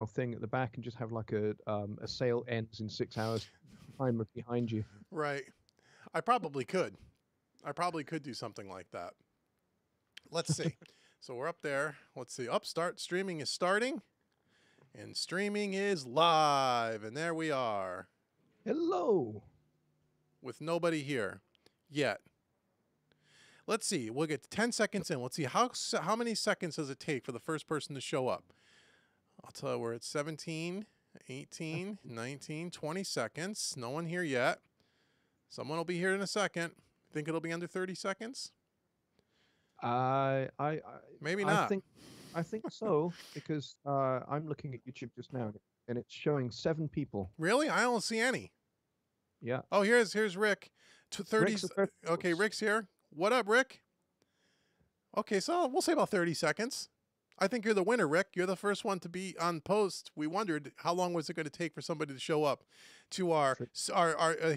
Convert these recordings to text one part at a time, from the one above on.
thing at the back and just have like a sale ends in 6 hours timer behind you. Right. I probably could. I probably could do something like that. Let's see. So we're up there. Let's see. Start. Streaming is starting. And streaming is live. And there we are. Hello. With nobody here yet. Let's see. We'll get 10 seconds in. Let's see. How many seconds does it take for the first person to show up? I'll tell you, we're at 17, 18, 19, 20 seconds. No one here yet. Someone will be here in a second. Think it'll be under 30 seconds? Maybe not. I think so, because I'm looking at YouTube just now and it's showing 7 people. Really? I don't see any. Yeah. Oh, here's Rick. 30. Okay, Rick's here. What up, Rick? Okay, so we'll say about 30 seconds. I think you're the winner, Rick. You're the first one to be on post. We wondered how long was it going to take for somebody to show up to our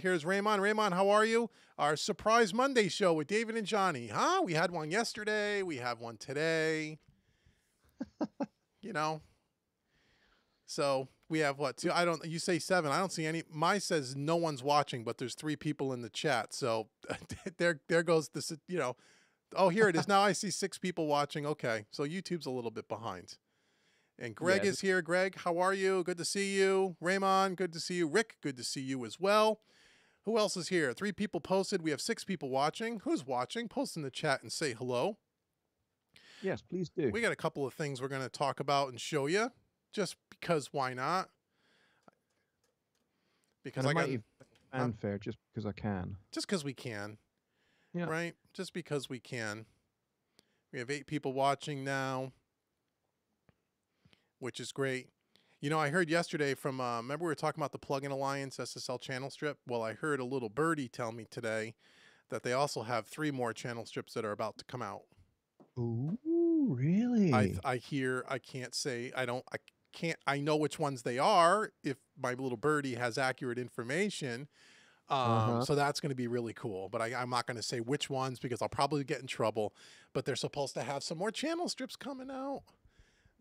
here's Raymond. Raymond, how are you? Our Surprise Monday show with David and Johnny. Huh? We had one yesterday. We have one today. You know. So we have what? 2? You say 7. I don't see any. Mine says no one's watching, but there's 3 people in the chat. So there goes this, you know. Oh, here it is. Now I see 6 people watching. Okay. So YouTube's a little bit behind. And Greg is here. Greg, how are you? Good to see you. Raymond, good to see you. Rick, good to see you as well. Who else is here? 3 people posted. We have 6 people watching. Who's watching? Post in the chat and say hello. Yes, please do. We got a couple of things we're going to talk about and show you. Just because why not? Because I might even fanfare just because I can. Just because we can. Yeah. Right? Just because we can. We have 8 people watching now, which is great. You know, I heard yesterday from, remember we were talking about the Plugin Alliance SSL Channel Strip? Well, I heard a little birdie tell me today that they also have 3 more channel strips that are about to come out. Ooh, really? I hear, I can't say, I know which ones they are if my little birdie has accurate information. So that's going to be really cool, but I'm not going to say which ones because I'll probably get in trouble, but they're supposed to have some more channel strips coming out.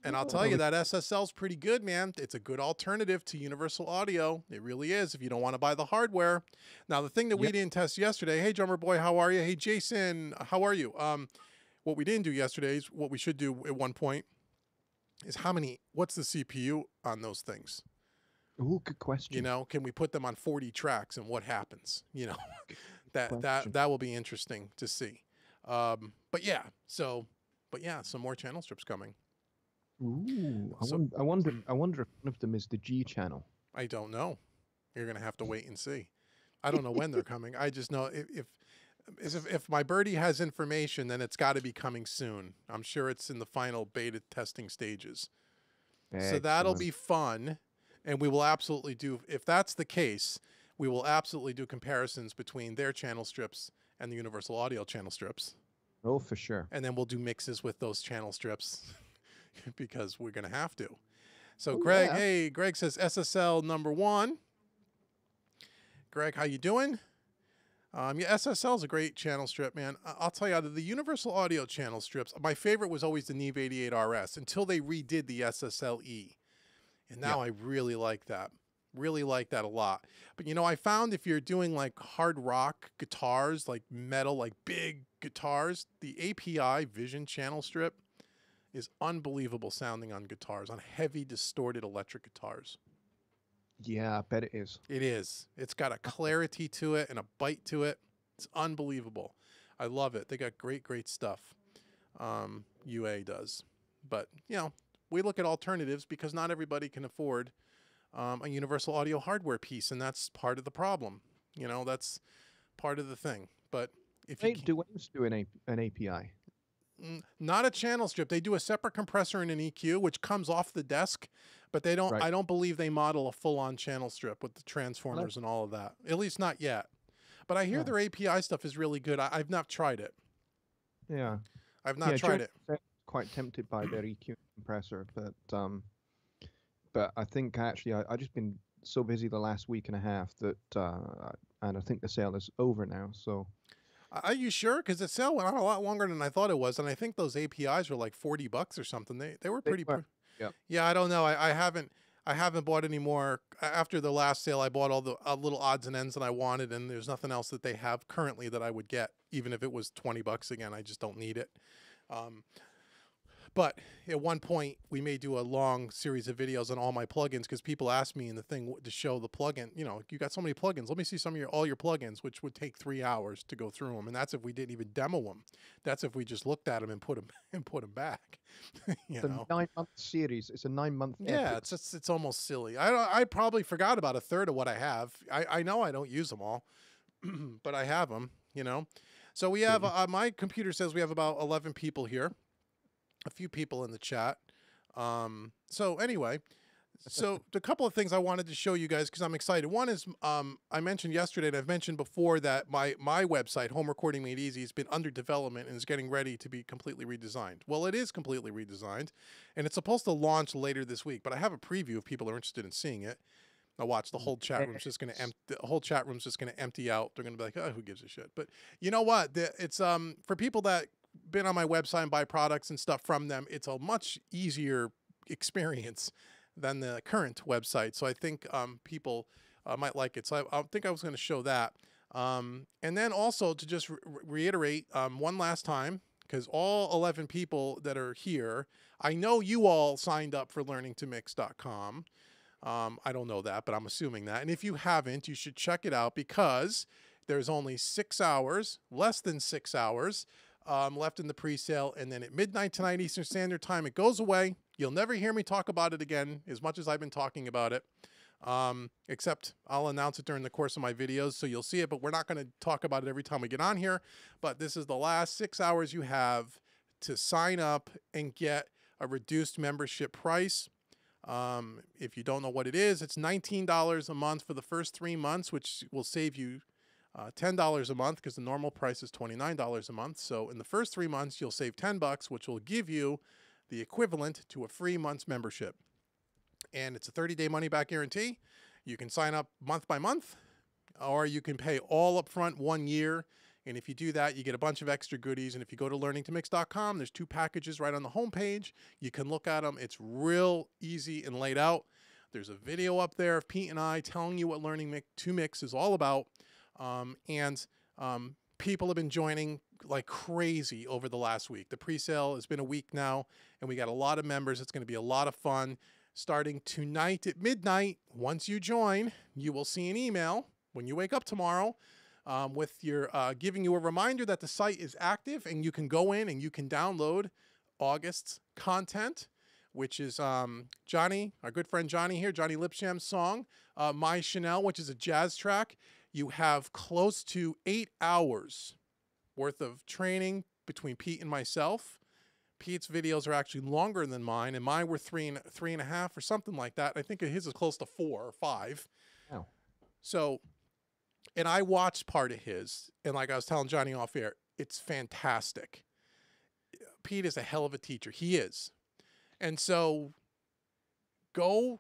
And I'll tell you that SSL's pretty good, man. It's a good alternative to Universal Audio. It really is if you don't want to buy the hardware. Now, the thing that we didn't test yesterday, hey, Drummer Boy, how are you? Hey, Jason, how are you? What we didn't do yesterday is what we should do at one point is what's the CPU on those things? Ooh, good question. You know, can we put them on 40 tracks and what happens? You know, that will be interesting to see. But yeah, some more channel strips coming. Ooh, I wonder if one of them is the G channel. I don't know. You're gonna have to wait and see. I don't know when they're coming. I just know if my birdie has information, then it's got to be coming soon. I'm sure it's in the final beta testing stages. Excellent. So that'll be fun. And we will absolutely do, if that's the case, we will absolutely do comparisons between their channel strips and the Universal Audio channel strips. Oh, for sure. And then we'll do mixes with those channel strips because we're going to have to. So Greg, hey, Greg says SSL #1. Greg, how you doing? Yeah, SSL is a great channel strip, man. I'll tell you, out of the Universal Audio channel strips, my favorite was always the Neve 88RS until they redid the SSLE. And now I really like that. Really like that a lot. But, you know, I found if you're doing like hard rock guitars, like metal, like big guitars, the API Vision channel strip is unbelievable sounding on guitars, on heavy distorted electric guitars. Yeah, I bet it is. It is. It's got a clarity to it and a bite to it. It's unbelievable. I love it. They got great, great stuff. UA does. But, you know, we look at alternatives because not everybody can afford a Universal Audio hardware piece, and that's part of the problem. You know, that's part of the thing. But if you do an API, not a channel strip, they do a separate compressor and an EQ, which comes off the desk, but they don't. Right. I don't believe they model a full-on channel strip with the transformers and all of that. At least not yet. But I hear their API stuff is really good. I've not tried it. Yeah, I've not tried it. Quite tempted by their EQ compressor, but I think actually I just been so busy the last week and a half that and I think the sale is over now. So are you sure? Because the sale went on a lot longer than I thought it was, and I think those APIs were like $40 or something. They were pretty. Yep. Yeah, I don't know. I haven't bought any more. After the last sale, I bought all the little odds and ends that I wanted, and there's nothing else that they have currently that I would get, even if it was $20 again. I just don't need it. But at one point, we may do a long series of videos on all my plugins because people ask me in the thing to show the plugin. You know, you got so many plugins. Let me see some of all your plugins, which would take 3 hours to go through them, and that's if we didn't even demo them. That's if we just looked at them and put them back. It's a 9-month series. It's a 9-month. Yeah, it's almost silly. I probably forgot about a third of what I have. I know I don't use them all, but I have them. You know, so we have my computer says we have about 11 people here. A few people in the chat. So anyway, so a couple of things I wanted to show you guys because I'm excited. One is I mentioned yesterday, and I've mentioned before, that my website, Home Recording Made Easy, has been under development and is getting ready to be completely redesigned. Well, it is completely redesigned, and it's supposed to launch later this week. But I have a preview if people are interested in seeing it. Now watch, the whole chat room's just going to empty. The whole chat room's just going to empty out. They're going to be like, oh, who gives a shit? But you know what? It's for people that been on my website and buy products and stuff from them, it's a much easier experience than the current website. So I think people might like it. So I think I was going to show that. And then also to just reiterate one last time, because all 11 people that are here, I know you all signed up for learningtomix.com. I don't know that, but I'm assuming that. And if you haven't, you should check it out because there's only 6 hours, less than 6 hours, left in the pre-sale, and then at midnight tonight Eastern Standard Time it goes away. You'll never hear me talk about it again as much as I've been talking about it, except I'll announce it during the course of my videos, so you'll see it, but we're not going to talk about it every time we get on here. But this is the last 6 hours you have to sign up and get a reduced membership price. If you don't know what it is, it's $19 a month for the first 3 months, which will save you $10 a month because the normal price is $29 a month. So in the first 3 months, you'll save $10, which will give you the equivalent to a free month's membership. And it's a 30-day money-back guarantee. You can sign up month by month, or you can pay all up front 1 year. And if you do that, you get a bunch of extra goodies. And if you go to learningtomix.com, there's 2 packages right on the homepage. You can look at them. It's real easy and laid out. There's a video up there of Pete and I telling you what Learning to Mix is all about. People have been joining like crazy over the last week. The pre-sale has been a week now, and we got a lot of members. It's going to be a lot of fun. Starting tonight at midnight, once you join, you will see an email when you wake up tomorrow with your giving you a reminder that the site is active and you can go in and you can download August's content, which is Johnny, our good friend Johnny here, Johnny Lipsham's song, My Chanel, which is a jazz track. You have close to 8 hours worth of training between Pete and myself. Pete's videos are actually longer than mine, and mine were three and a half or something like that. I think his is close to 4 or 5. Wow. So, and I watched part of his, and like I was telling Johnny off air, it's fantastic. Pete is a hell of a teacher. He is. And so go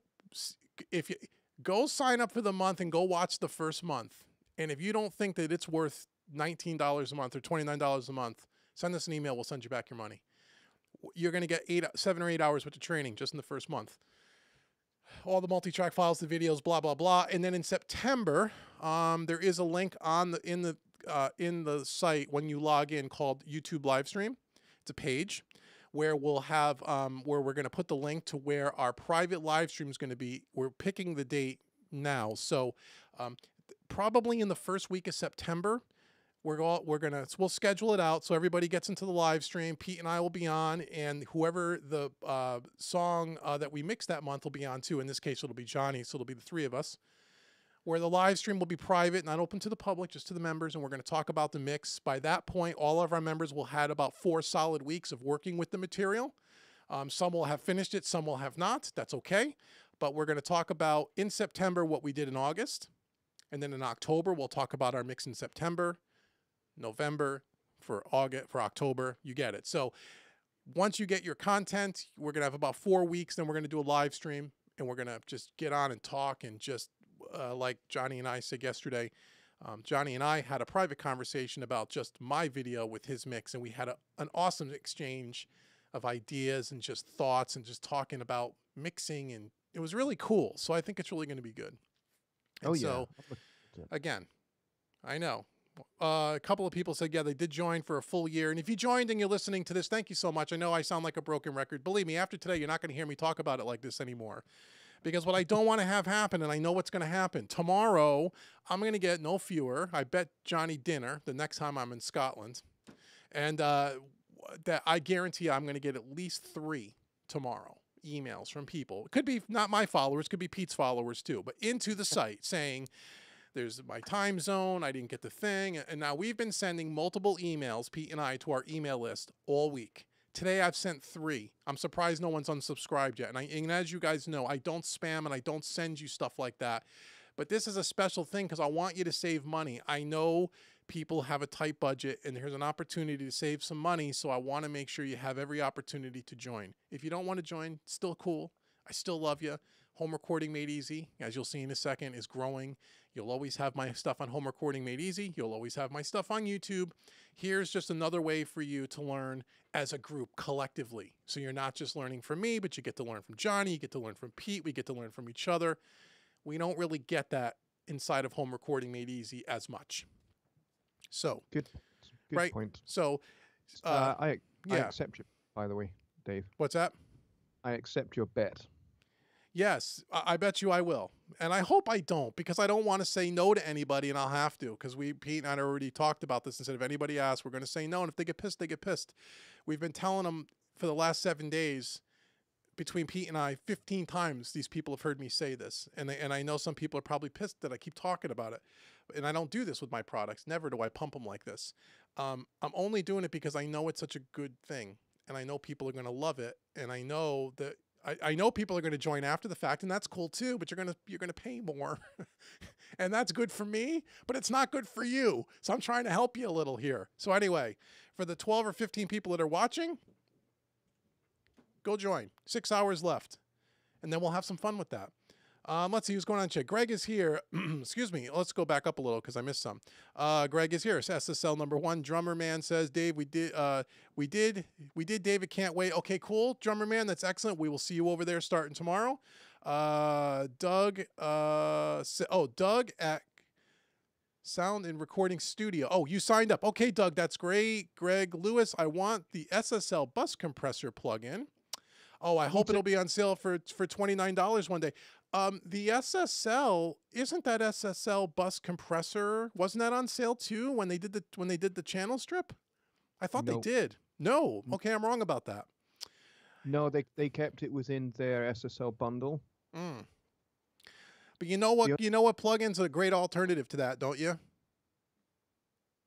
sign up for the month and go watch the first month. And if you don't think that it's worth $19 a month or $29 a month, send us an email. We'll send you back your money. You're going to get 7 or 8 hours worth of training just in the first month. All the multi-track files, the videos, blah, blah, blah. And then in September, there is a link in the site when you log in called YouTube Livestream. It's a page where we'll have where we're going to put the link to where our private live stream is going to be. We're picking the date now, so probably in the first week of September, we'll schedule it out so everybody gets into the live stream. Pete and I will be on, and whoever the song that we mix that month will be on too. In this case, it'll be Johnny, so it'll be the 3 of us. Where the live stream will be private, not open to the public, just to the members, and we're going to talk about the mix. By that point, all of our members will have had about 4 solid weeks of working with the material. Some will have finished it, some will have not. That's okay. But we're going to talk about, in September, what we did in August. And then in October, we'll talk about our mix in September, November, for October. You get it. So once you get your content, we're going to have about 4 weeks. Then we're going to do a live stream, and we're going to just get on and talk and just like Johnny and I said yesterday, Johnny and I had a private conversation about just my video with his mix, and we had an awesome exchange of ideas and just thoughts and just talking about mixing, and it was really cool. So I think it's really going to be good. And so, again, I know a couple of people said, yeah, they did join for a full year. And if you joined and you're listening to this, thank you so much. I know I sound like a broken record. Believe me, after today, you're not going to hear me talk about it like this anymore. Because what I don't want to have happen, and I know what's going to happen, tomorrow I'm going to get no fewer, I bet Johnny dinner the next time I'm in Scotland. And that I guarantee I'm going to get at least 3 tomorrow emails from people. It could be not my followers, could be Pete's followers too, but into the site saying, there's my time zone, I didn't get the thing. And now we've been sending multiple emails, Pete and I, to our email list all week. Today I've sent 3. I'm surprised no one's unsubscribed yet. And as you guys know, I don't spam and I don't send you stuff like that. But this is a special thing because I want you to save money. I know people have a tight budget and there's an opportunity to save some money. So I want to make sure you have every opportunity to join. If you don't want to join, still cool. I still love you. Home Recording Made Easy, as you'll see in a second, is growing. You'll always have my stuff on Home Recording Made Easy. You'll always have my stuff on YouTube. Here's just another way for you to learn as a group collectively. So you're not just learning from me, but you get to learn from Johnny. You get to learn from Pete. We get to learn from each other. We don't really get that inside of Home Recording Made Easy as much. So good right? point. So I accept you, by the way, Dave. What's that? I accept your bet. Yes, I bet you I will. And I hope I don't, because I don't want to say no to anybody, and I'll have to, because Pete and I already talked about this and said if anybody asks, we're going to say no, and if they get pissed, they get pissed. We've been telling them for the last 7 days, between Pete and I, 15 times these people have heard me say this, and I know some people are probably pissed that I keep talking about it, and I don't do this with my products. Never do I pump them like this. I'm only doing it because I know it's such a good thing, and I know people are going to love it, and I know that I know people are going to join after the fact, and that's cool too, but you're going to pay more. And that's good for me, but it's not good for you. So I'm trying to help you a little here. So anyway, for the 12 or 15 people that are watching, go join. 6 hours left. And then we'll have some fun with that. Let's see who's going on in chat. Greg is here. Excuse me. Let's go back up a little because I missed some. Greg is here. It's SSL number 1. Drummer Man says, Dave, we did David, can't wait. Okay, cool. Drummer Man, that's excellent. We will see you over there starting tomorrow. Doug at Sound and Recording Studio. Oh, you signed up. Okay, Doug, that's great. Greg Lewis, I want the SSL bus compressor plugin. Oh, I hope it'll be on sale for $29 one day. The SSL, isn't that SSL bus compressor? Wasn't that on sale too when they did the channel strip? I thought they did. No. Okay, I'm wrong about that. No, they kept it within their SSL bundle. But you know what? You know what plugin's a great alternative to that, don't you?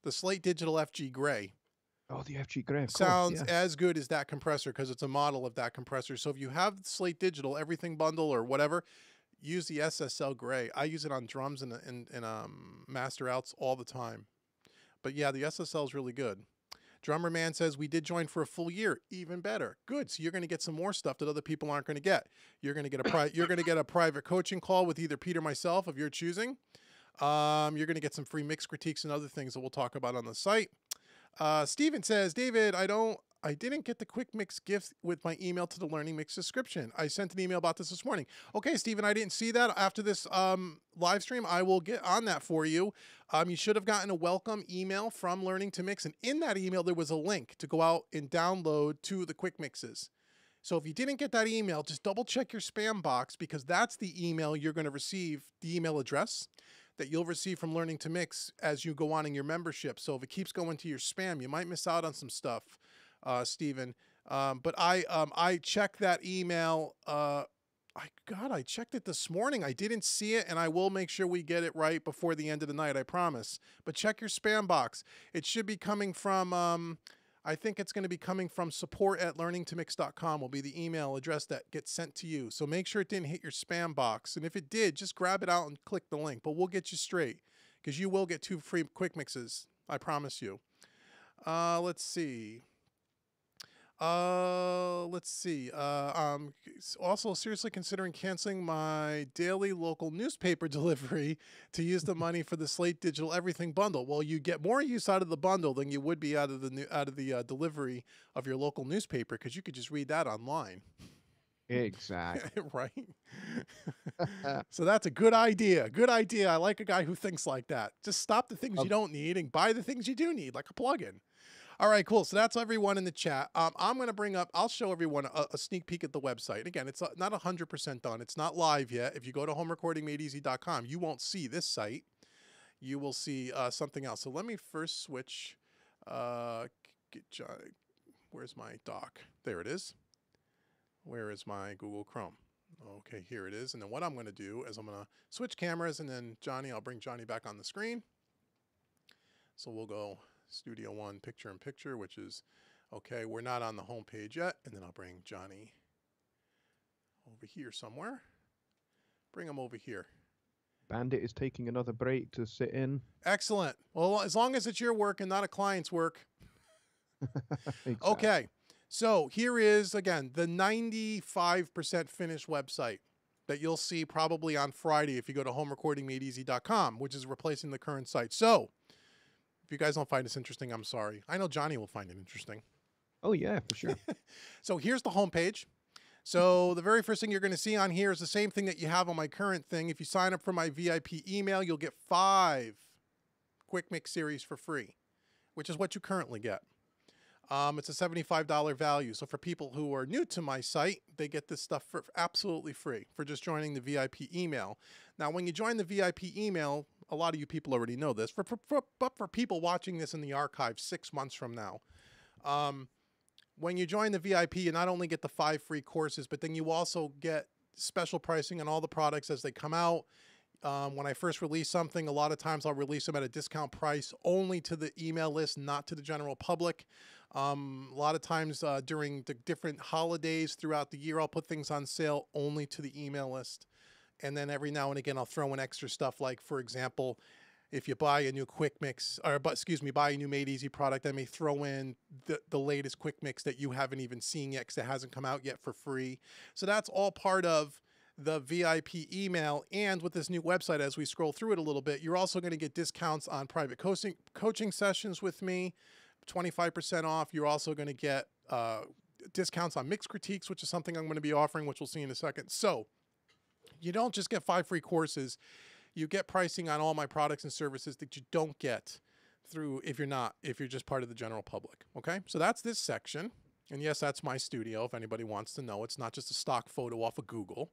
The Slate Digital FG Gray. Oh, the FG Gray sounds as good as that compressor because it's a model of that compressor. So if you have Slate Digital, everything bundle or whatever, use the SSL Gray. I use it on drums and master outs all the time. But yeah, the SSL is really good. Drummer Man says we did join for a full year. Even better. Good. So you're going to get some more stuff that other people aren't going to get. You're going to get a private coaching call with either Pete or myself of your choosing. You're going to get some free mix critiques and other things that we'll talk about on the site. Steven says, David, I didn't get the quick mix gift with my email to the Learning Mix subscription. I sent an email about this morning. Okay, Steven, I didn't see that. After this live stream, I will get on that for you. You should have gotten a welcome email from Learning to Mix, and in that email, there was a link to go out and download 2 of the quick mixes. So if you didn't get that email, just double check your spam box because that's the email you're going to receive, the email address that you'll receive from Learning to Mix as you go on in your membership. So if it keeps going to your spam, you might miss out on some stuff, Stephen. But I checked that email. I checked it this morning. I didn't see it, and I will make sure we get it right before the end of the night, I promise. But check your spam box. It should be coming from, I think it's going to be coming from support@learningtomix.com will be the email address that gets sent to you. So make sure it didn't hit your spam box. And if it did, just grab it out and click the link. But we'll get you straight because you will get 2 free quick mixes. I promise you. Let's see. Let's see. Also seriously considering canceling my daily local newspaper delivery to use the money for the Slate Digital Everything bundle. Well, you get more use out of the bundle than you would be out of the delivery of your local newspaper, because you could just read that online. Exactly. Right. So that's a good idea. Good idea. I like a guy who thinks like that. Just stop the things you don't need and buy the things you do need, like a plugin. All right, cool. So that's everyone in the chat. I'm going to bring up, I'll show everyone a sneak peek at the website. Again, it's not 100% done. It's not live yet. If you go to homerecordingmadeeasy.com, you won't see this site. You will see something else. So let me first switch. Where's my dock? There it is. Where is my Google Chrome? Okay, here it is. And then what I'm going to do is I'm going to switch cameras, and then I'll bring Johnny back on the screen. So we'll go Studio One picture in picture, which is okay. We're not on the home page yet. And then I'll bring Johnny over here somewhere. Bring him over here. Bandit is taking another break to sit in. Excellent. Well, as long as it's your work and not a client's work. Exactly. Okay. So here is, again, the 95% finished website that you'll see probably on Friday if you go to homerecordingmadeeasy.com, which is replacing the current site. So if you guys don't find this interesting, I'm sorry. I know Johnny will find it interesting. Oh, yeah, for sure. So here's the homepage. So the very first thing you're going to see on here is the same thing that you have on my current thing. If you sign up for my VIP email, you'll get 5 Quick Mix series for free, which is what you currently get. It's a $75 value. So for people who are new to my site, they get this stuff for absolutely free for just joining the VIP email. Now, when you join the VIP email, a lot of you people already know this, but for people watching this in the archive 6 months from now, when you join the VIP, you not only get the 5 free courses, but then you also get special pricing on all the products as they come out. When I first release something, a lot of times I'll release them at a discount price only to the email list, not to the general public. A lot of times during the different holidays throughout the year, I'll put things on sale only to the email list. And then every now and again, I'll throw in extra stuff. Like, for example, if you buy a new Quick Mix, buy a new Made Easy product, I may throw in the latest Quick Mix that you haven't even seen yet because it hasn't come out yet for free. So that's all part of the VIP email. And with this new website, as we scroll through it a little bit, you're also going to get discounts on private coaching sessions with me, 25% off. You're also going to get discounts on mix critiques, which is something I'm going to be offering, which we'll see in a second. So you don't just get 5 free courses. You get pricing on all my products and services that you don't get through if you're just part of the general public. Okay, so that's this section. And yes, that's my studio. If anybody wants to know, it's not just a stock photo off of Google,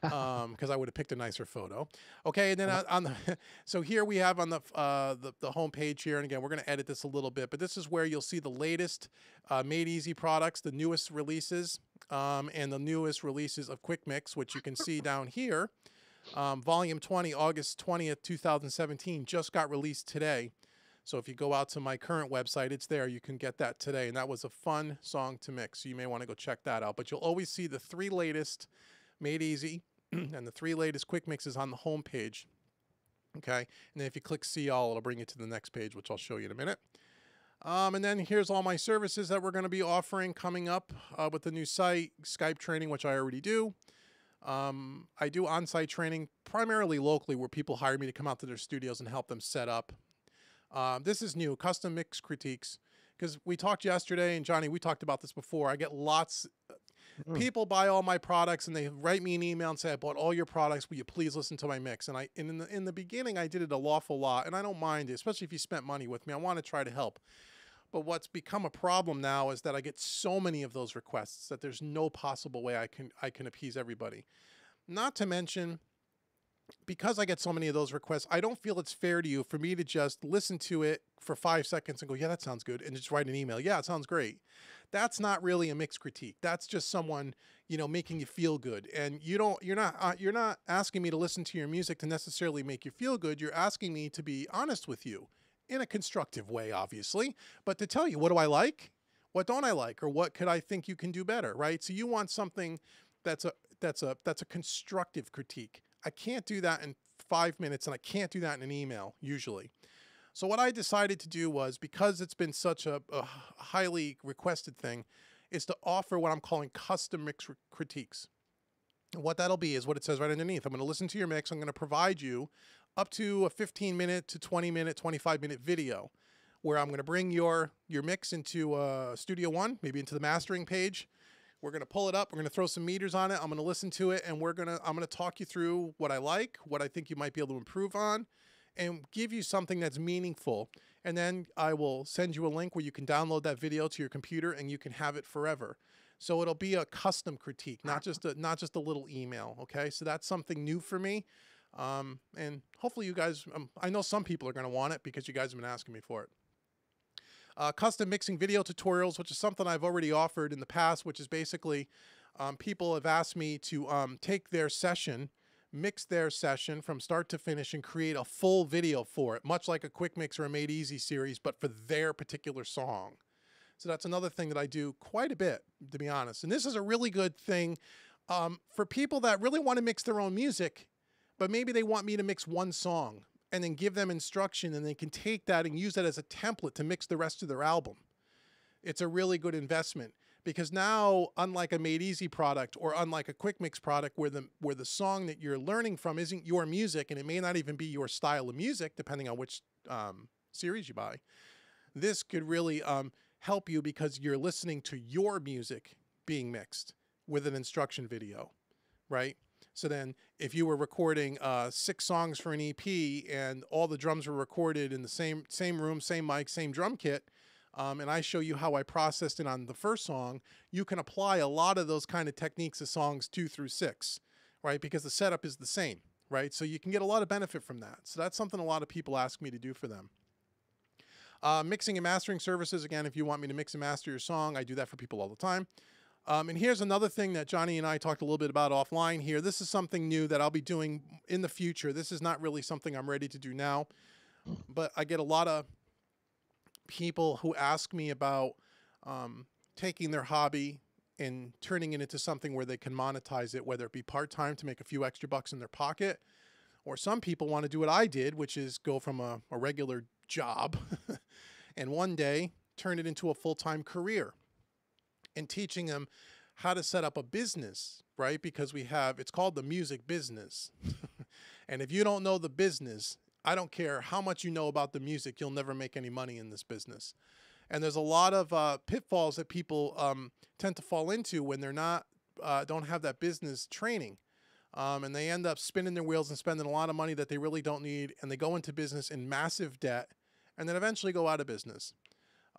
because I would have picked a nicer photo. Okay, and then so here we have on the home page here, and again, we're going to edit this a little bit, but this is where you'll see the latest Made Easy products, the newest releases, and the newest releases of Quick Mix, which you can see down here. Volume 20, August 20th, 2017, just got released today. So if you go out to my current website, it's there. You can get that today. And that was a fun song to mix. So you may want to go check that out. But you'll always see the 3 latest Made Easy and the 3 latest Quick Mixes on the home page. Okay. And then if you click See All, it'll bring you to the next page, which I'll show you in a minute. And then here's all my services that we're going to be offering coming up with the new site, Skype training, which I already do. I do on-site training primarily locally where people hire me to come out to their studios and help them set up. This is new, custom mix critiques, because we talked yesterday, and Johnny, we talked about this before. I get lots, people buy all my products and they write me an email and say, I bought all your products. Will you please listen to my mix? And in the beginning, I did it an awful lot, and I don't mind it, especially if you spent money with me. I want to try to help. But what's become a problem now is that I get so many of those requests that there's no possible way I can appease everybody. Not to mention, because I get so many of those requests, I don't feel it's fair to you for me to just listen to it for 5 seconds and go, yeah, that sounds good, and just write an email. Yeah, it sounds great. That's not really a mix critique. That's just someone, making you feel good. And you're not asking me to listen to your music to necessarily make you feel good. You're asking me to be honest with you in a constructive way, obviously, but to tell you, what do I like? What don't I like? Or what could I think you can do better, right? So you want something that's a constructive critique. I can't do that in 5 minutes, and I can't do that in an email usually. So what I decided to do was, because it's been such a highly requested thing, is to offer what I'm calling custom mix critiques. And what that'll be is what it says right underneath. I'm going to listen to your mix. I'm going to provide you up to a 15-minute to 20-minute, 25-minute video where I'm going to bring your mix into Studio One, maybe into the mastering page. We're going to pull it up. We're going to throw some meters on it. I'm going to listen to it, and I'm going to talk you through what I like, what I think you might be able to improve on, and give you something that's meaningful. And then I will send you a link where you can download that video to your computer and you can have it forever. So it'll be a custom critique, not just a little email. Okay, so that's something new for me, and hopefully you guys. I know some people are going to want it because you guys have been asking me for it. Custom mixing video tutorials, which is something I've already offered in the past, which is basically people have asked me to take their session, mix their session from start to finish and create a full video for it, much like a quick mix or a made easy series, but for their particular song. So that's another thing that I do quite a bit, to be honest. And this is a really good thing for people that really want to mix their own music, but maybe they want me to mix one song and then give them instruction, and they can take that and use that as a template to mix the rest of their album. It's a really good investment because now, unlike a made easy product or unlike a quick mix product where the song that you're learning from isn't your music and it may not even be your style of music, depending on which series you buy, this could really help you because you're listening to your music being mixed with an instruction video, right? So then if you were recording 6 songs for an EP and all the drums were recorded in the same room, same mic, same drum kit, and I show you how I processed it on the first song, you can apply a lot of those kind of techniques to songs 2 through 6, right? Because the setup is the same, right? So you can get a lot of benefit from that. So that's something a lot of people ask me to do for them. Mixing and mastering services, again, if you want me to mix and master your song, I do that for people all the time. And here's another thing that Johnny and I talked a little bit about offline here. This is something new that I'll be doing in the future. This is not really something I'm ready to do now, but I get a lot of people who ask me about taking their hobby and turning it into something where they can monetize it, whether it be part-time to make a few extra bucks in their pocket, or some people want to do what I did, which is go from a regular job and one day turn it into a full-time career. And teaching them how to set up a business, right? Because it's called the music business. And if you don't know the business, I don't care how much you know about the music, you'll never make any money in this business. And there's a lot of pitfalls that people tend to fall into when they're don't have that business training. And they end up spinning their wheels and spending a lot of money that they really don't need. And they go into business in massive debt and then eventually go out of business.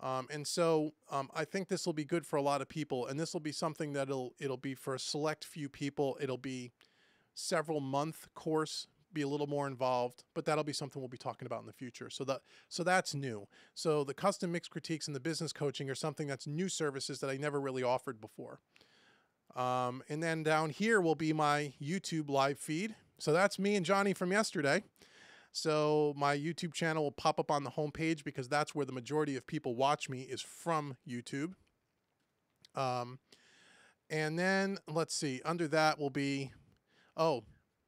And so I think this will be good for a lot of people, and this will be something that it'll be for a select few people. It'll be several month course, be a little more involved, but that'll be something we'll be talking about in the future. So that's new. So the custom mix critiques and the business coaching are something that's new services that I never really offered before. And then down here will be my YouTube live feed. So that's me and Johnny from yesterday. So my YouTube channel will pop up on the homepage because that's where the majority of people watch me is from YouTube. And then let's see, under that will be, oh,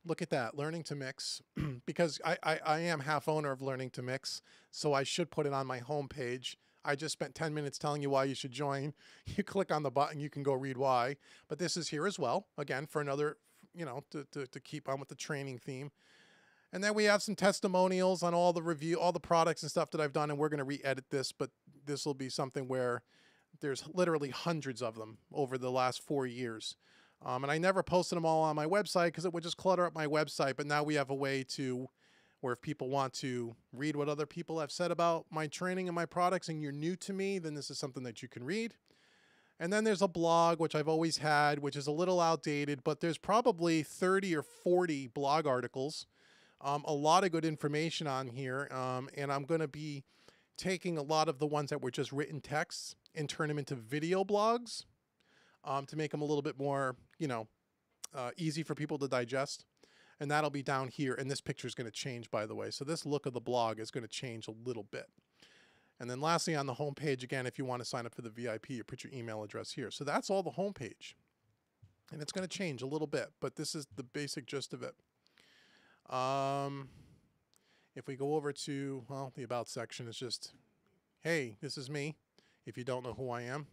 look at that, Learning to Mix, because I am half owner of Learning to Mix, so I should put it on my homepage. I just spent 10 minutes telling you why you should join. You click on the button, you can go read why. But this is here as well, again, for another, to keep on with the training theme. And then we have some testimonials on all the products and stuff that I've done, and we're going to re-edit this, but this will be something where there's literally hundreds of them over the last 4 years. And I never posted them all on my website because it would just clutter up my website, but now we have a way to where if people want to read what other people have said about my training and my products and you're new to me, then this is something that you can read. And then there's a blog, which I've always had, which is a little outdated, but there's probably 30 or 40 blog articles. A lot of good information on here, and I'm going to be taking a lot of the ones that were just written texts and turn them into video blogs to make them a little bit more, easy for people to digest. And that'll be down here, and this picture is going to change, by the way. So this look of the blog is going to change a little bit. And then lastly, on the homepage, again, if you want to sign up for the VIP, you put your email address here. So that's all the homepage. And it's going to change a little bit, but this is the basic gist of it. If we go over to, well, the About section is just, hey, this is me, if you don't know who I am.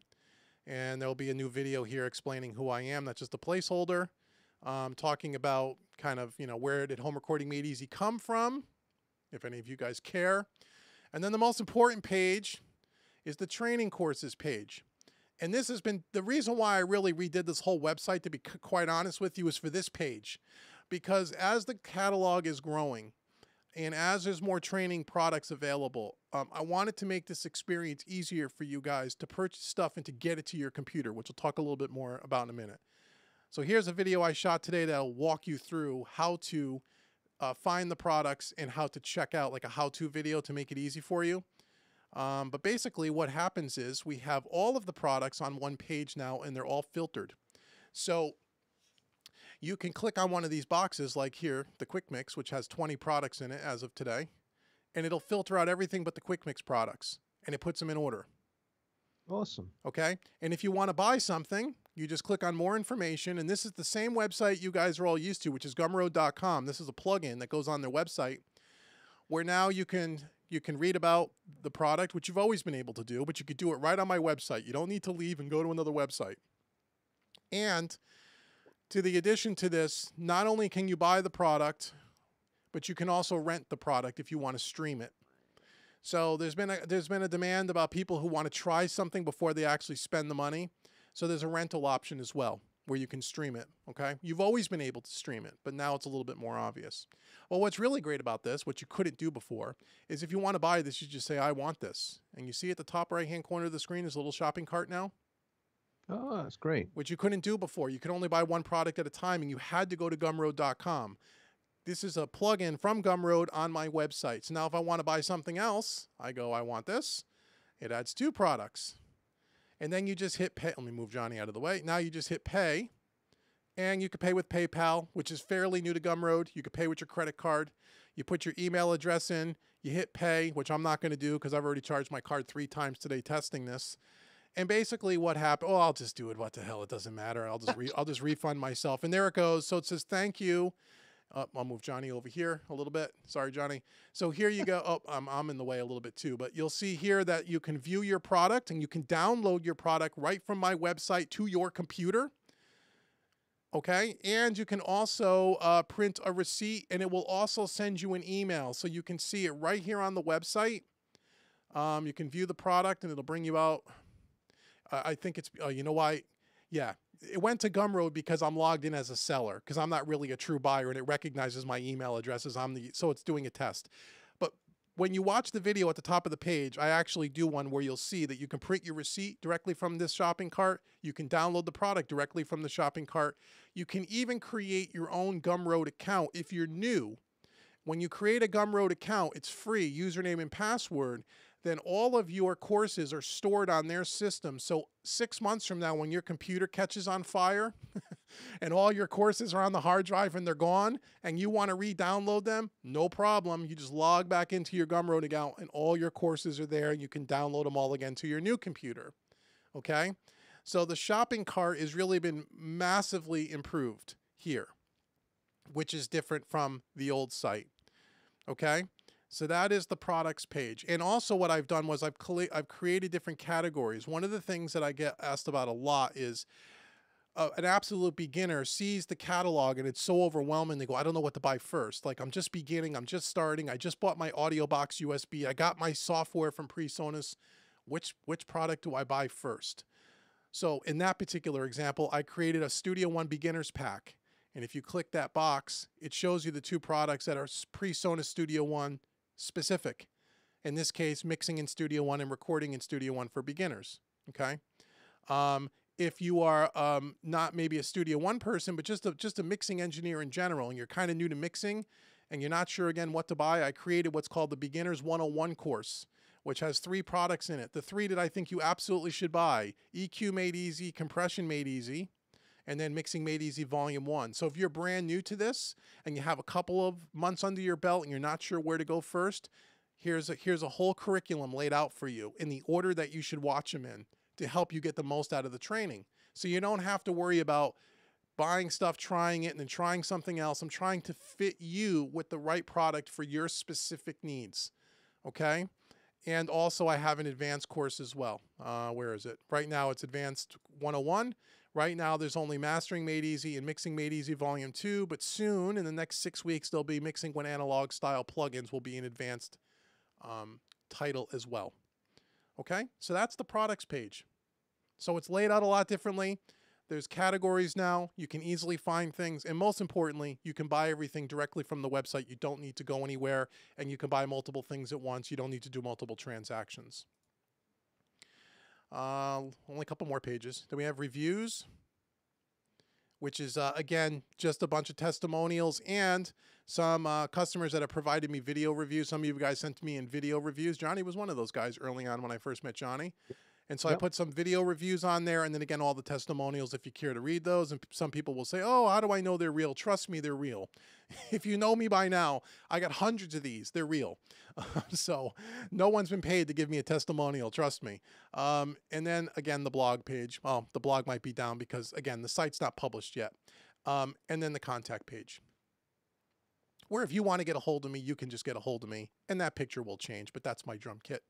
And there'll be a new video here explaining who I am. That's just a placeholder, talking about kind of, you know, where did Home Recording Made Easy come from, if any of you guys care. And then the most important page is the training courses page. And this has been the reason why I really redid this whole website, to be quite honest with you, is for this page. Because as the catalog is growing and as there's more training products available, I wanted to make this experience easier for you guys to purchase stuff and to get it to your computer, which we'll talk a little bit more about in a minute. So here's a video I shot today that'll walk you through how to find the products and how to check out, like a how-to video to make it easy for you. But basically what happens is we have all of the products on one page now, and they're all filtered. So you can click on one of these boxes, like here, the Quick Mix, which has 20 products in it as of today, and it'll filter out everything but the Quick Mix products, and it puts them in order. Awesome. Okay. And if you want to buy something, you just click on more information. And this is the same website you guys are all used to, which is gumroad.com. This is a plugin that goes on their website where now you can read about the product, which you've always been able to do, but you could do it right on my website. You don't need to leave and go to another website. And to the addition to this, not only can you buy the product, but you can also rent the product if you want to stream it. So there's been a demand about people who want to try something before they actually spend the money. So there's a rental option as well where you can stream it, okay? You've always been able to stream it, but now it's a little bit more obvious. Well, what's really great about this, what you couldn't do before, is if you want to buy this, you just say, I want this. And you see at the top right-hand corner of the screen is a little shopping cart now? Oh, that's great. Which you couldn't do before. You could only buy one product at a time, and you had to go to gumroad.com. This is a plugin from Gumroad on my website. So now if I want to buy something else, I go, I want this. It adds 2 products. And then you just hit pay. Let me move Johnny out of the way. Now you just hit pay. And you can pay with PayPal, which is fairly new to Gumroad. You can pay with your credit card. You put your email address in. You hit pay, which I'm not going to do because I've already charged my card 3 times today testing this. And basically what happened, oh, I'll just do it. What the hell? It doesn't matter. I'll just refund myself. And there it goes. So it says, thank you. I'll move Johnny over here a little bit. Sorry, Johnny. So here you go. Oh, I'm in the way a little bit too, but you'll see here that you can view your product and you can download your product right from my website to your computer. Okay. And you can also print a receipt, and it will also send you an email. So you can see it right here on the website. You can view the product and it'll bring you out. I think it's, you know why? Yeah. It went to Gumroad because I'm logged in as a seller, because I'm not really a true buyer, and it recognizes my email address as so it's doing a test. But when you watch the video at the top of the page, I actually do one where you'll see that you can print your receipt directly from this shopping cart. You can download the product directly from the shopping cart. You can even create your own Gumroad account if you're new. When you create a Gumroad account, it's free, username and password. Then all of your courses are stored on their system. So 6 months from now, when your computer catches on fire and all your courses are on the hard drive and they're gone and you want to re-download them, no problem. You just log back into your Gumroad account and all your courses are there. You can download them all again to your new computer. Okay? So the shopping cart has really been massively improved here, which is different from the old site. Okay? So that is the products page. And also what I've done was I've created different categories. One of the things that I get asked about a lot is an absolute beginner sees the catalog and it's so overwhelming. They go, I don't know what to buy first. Like, I'm just beginning. I'm just starting. I just bought my audio box USB. I got my software from Presonus. Which product do I buy first? So in that particular example, I created a Studio One Beginners Pack. And if you click that box, it shows you the 2 products that are Presonus Studio One specific. In this case, mixing in Studio One and recording in Studio One for beginners. Okay. If you are not maybe a Studio One person, but just a mixing engineer in general, and you're kind of new to mixing and you're not sure again what to buy, I created what's called the Beginners 101 course, which has 3 products in it. The 3 that I think you absolutely should buy: EQ Made Easy, Compression Made Easy, and then Mixing Made Easy Volume 1. So if you're brand new to this and you have a couple of months under your belt and you're not sure where to go first, here's a whole curriculum laid out for you in the order that you should watch them in to help you get the most out of the training. So you don't have to worry about buying stuff, trying it, and then trying something else. I'm trying to fit you with the right product for your specific needs, okay? And also I have an advanced course as well. Where is it? Right now it's Advanced 101. Right now there's only Mastering Made Easy and Mixing Made Easy Volume 2, but soon in the next 6 weeks there'll be Mixing when Analog Style Plugins will be an advanced title as well. Okay, so that's the products page. So it's laid out a lot differently. There's categories now. You can easily find things. And most importantly, you can buy everything directly from the website. You don't need to go anywhere, and you can buy multiple things at once. You don't need to do multiple transactions. Only a couple more pages. Then we have reviews, which is, again, just a bunch of testimonials and some customers that have provided me video reviews. Some of you guys sent me in video reviews. Johnny was one of those guys early on when I first met Johnny. And so I put some video reviews on there, and then again, all the testimonials if you care to read those. And some people will say, oh, how do I know they're real? Trust me, they're real. If you know me by now, I got hundreds of these. They're real. So no one's been paid to give me a testimonial, trust me. And then again, the blog page. Well, the blog might be down because, again, the site's not published yet. And then the contact page, where if you want to get a hold of me, you can just get a hold of me, and that picture will change, but that's my drum kit.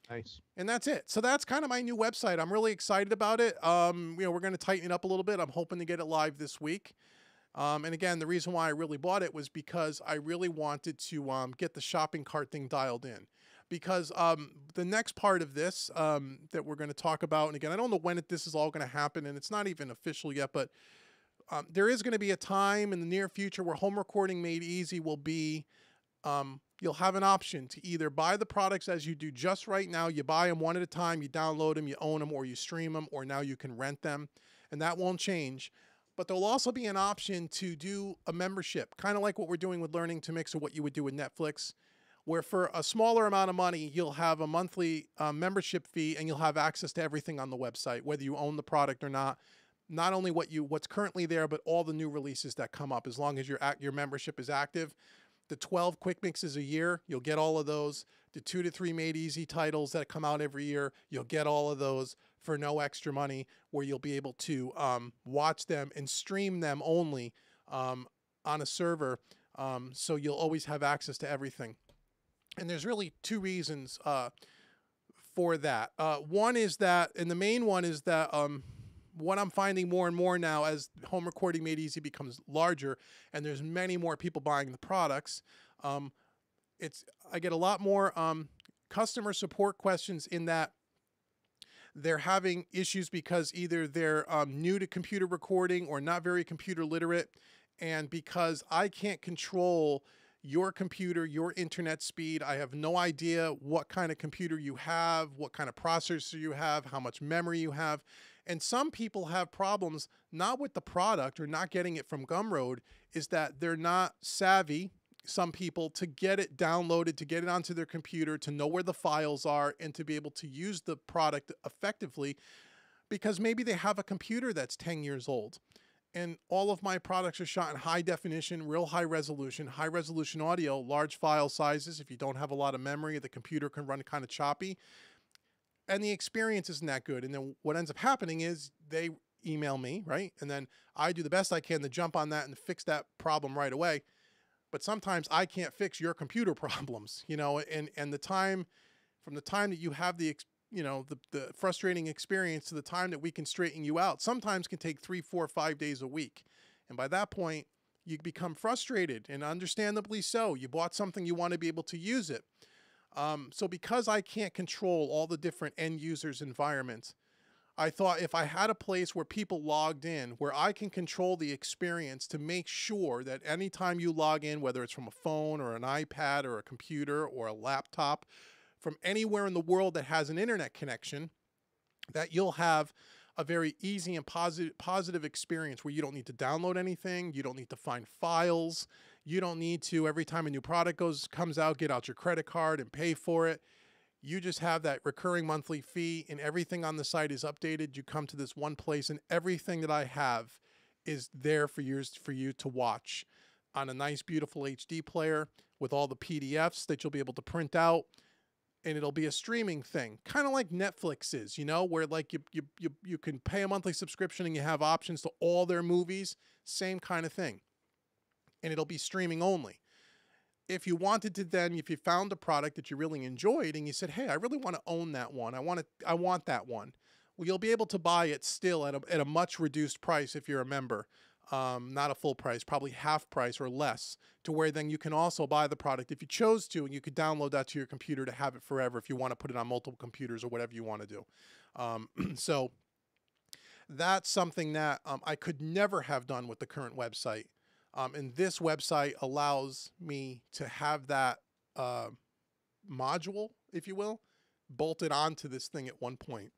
Nice. And that's it. So that's kind of my new website. I'm really excited about it. You know, we're going to tighten it up a little bit. I'm hoping to get it live this week. And again, the reason why I really bought it was because I really wanted to get the shopping cart thing dialed in. Because the next part of this that we're going to talk about, and again, I don't know when this is all going to happen, and it's not even official yet, but there is going to be a time in the near future where home recording made easy will be, you'll have an option to either buy the products as you do just right now. You buy them one at a time, you download them, you own them, or you stream them, or now you can rent them, and that won't change. But there'll also be an option to do a membership, kind of like what we're doing with Learning to Mix or what you would do with Netflix, where for a smaller amount of money, you'll have a monthly membership fee, and you'll have access to everything on the website, whether you own the product or not. Not only what's currently there, but all the new releases that come up, as long as your membership is active. The 12 quick mixes a year, you'll get all of those. The 2 to 3 made easy titles that come out every year, you'll get all of those for no extra money, where you'll be able to watch them and stream them only on a server. So you'll always have access to everything. And there's really two reasons for that. One is that, and the main one is that what I'm finding more and more now as home recording made easy becomes larger and there's many more people buying the products, I get a lot more customer support questions in that they're having issues because either they're new to computer recording or not very computer literate, and because I can't control your computer, your internet speed, I have no idea what kind of computer you have, what kind of processor you have, how much memory you have. And some people have problems not with the product or not getting it from Gumroad, is that they're not savvy, some people, to get it downloaded, to get it onto their computer, to know where the files are, and to be able to use the product effectively, because maybe they have a computer that's 10 years old. And all of my products are shot in high definition, real high resolution audio, large file sizes. If you don't have a lot of memory, the computer can run kind of choppy. And the experience isn't that good. And then what ends up happening is they email me, right? And then I do the best I can to jump on that and fix that problem right away. But sometimes I can't fix your computer problems, you know, and the time, from the time that you have the frustrating experience to the time that we can straighten you out, sometimes can take 3, 4, 5 days a week. And by that point, you become frustrated, and understandably so. You bought something, you want to be able to use it. So because I can't control all the different end users' environments, I thought if I had a place where people logged in, where I can control the experience to make sure that anytime you log in, whether it's from a phone or an iPad or a computer or a laptop, from anywhere in the world that has an internet connection, that you'll have a very easy and positive experience where you don't need to download anything, you don't need to find files, you don't need to, every time a new product comes out, get out your credit card and pay for it. You just have that recurring monthly fee, and everything on the site is updated. You come to this one place, and everything that I have is there for you to watch on a nice, beautiful HD player with all the PDFs that you'll be able to print out. And it'll be a streaming thing, kind of like Netflix is, you know, where like you can pay a monthly subscription and you have options to all their movies, same kind of thing. And it'll be streaming only. if you wanted to then, if you found a product that you really enjoyed and you said, hey, I really want to own that one. I want that one. Well, you'll be able to buy it still at a much reduced price if you're a member. Not a full price, probably half price or less, to where then you can also buy the product if you chose to, and you could download that to your computer to have it forever if you want to put it on multiple computers or whatever you want to do. So that's something that I could never have done with the current website. And this website allows me to have that module, if you will, bolted onto this thing at one point.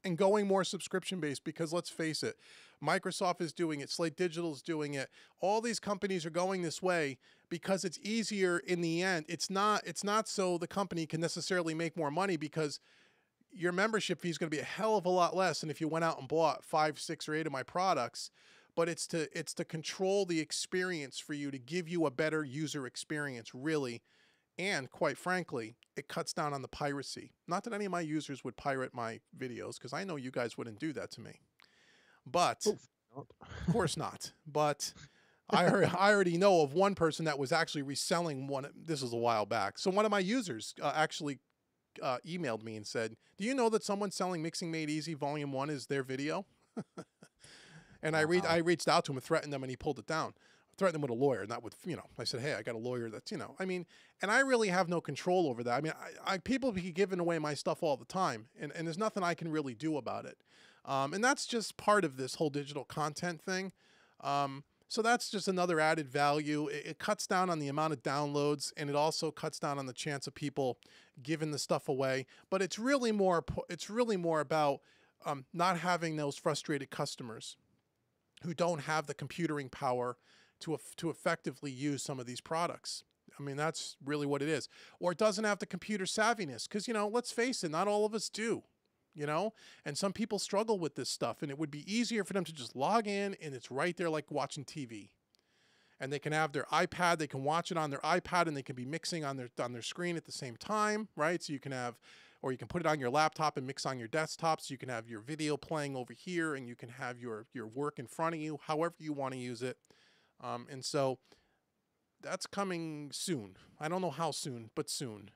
And going more subscription-based, because let's face it, Microsoft is doing it, Slate Digital is doing it. All these companies are going this way because it's easier in the end. It's not so the company can necessarily make more money, because your membership fee is going to be a hell of a lot less than if you went out and bought 5, 6, or 8 of my products. But it's to control the experience for you, to give you a better user experience, really. And quite frankly, it cuts down on the piracy. Not that any of my users would pirate my videos, because I know you guys wouldn't do that to me. But, of course not. But I already know of one person that was actually reselling one. This was a while back. So one of my users actually emailed me and said, do you know that someone selling Mixing Made Easy Volume 1 is their video? And I reached out to him and threatened them, and he pulled it down. Threatened them with a lawyer, not with, I said, hey, I got a lawyer that's, and I really have no control over that. I mean, people be giving away my stuff all the time, and there's nothing I can really do about it. And that's just part of this whole digital content thing. So that's just another added value. It cuts down on the amount of downloads, and it also cuts down on the chance of people giving the stuff away. But it's really more about not having those frustrated customers who don't have the computering power to effectively use some of these products. I mean, that's really what it is. Or it doesn't have the computer savviness, because, let's face it, not all of us do, and some people struggle with this stuff, and it would be easier for them to just log in and it's right there like watching TV. And they can have their iPad, they can watch it on their iPad, and they can be mixing on their screen at the same time, right? So you can have, or you can put it on your laptop and mix on your desktop, so you can have your video playing over here, and you can have your work in front of you, however you want to use it. And so that's coming soon. I don't know how soon, but soon.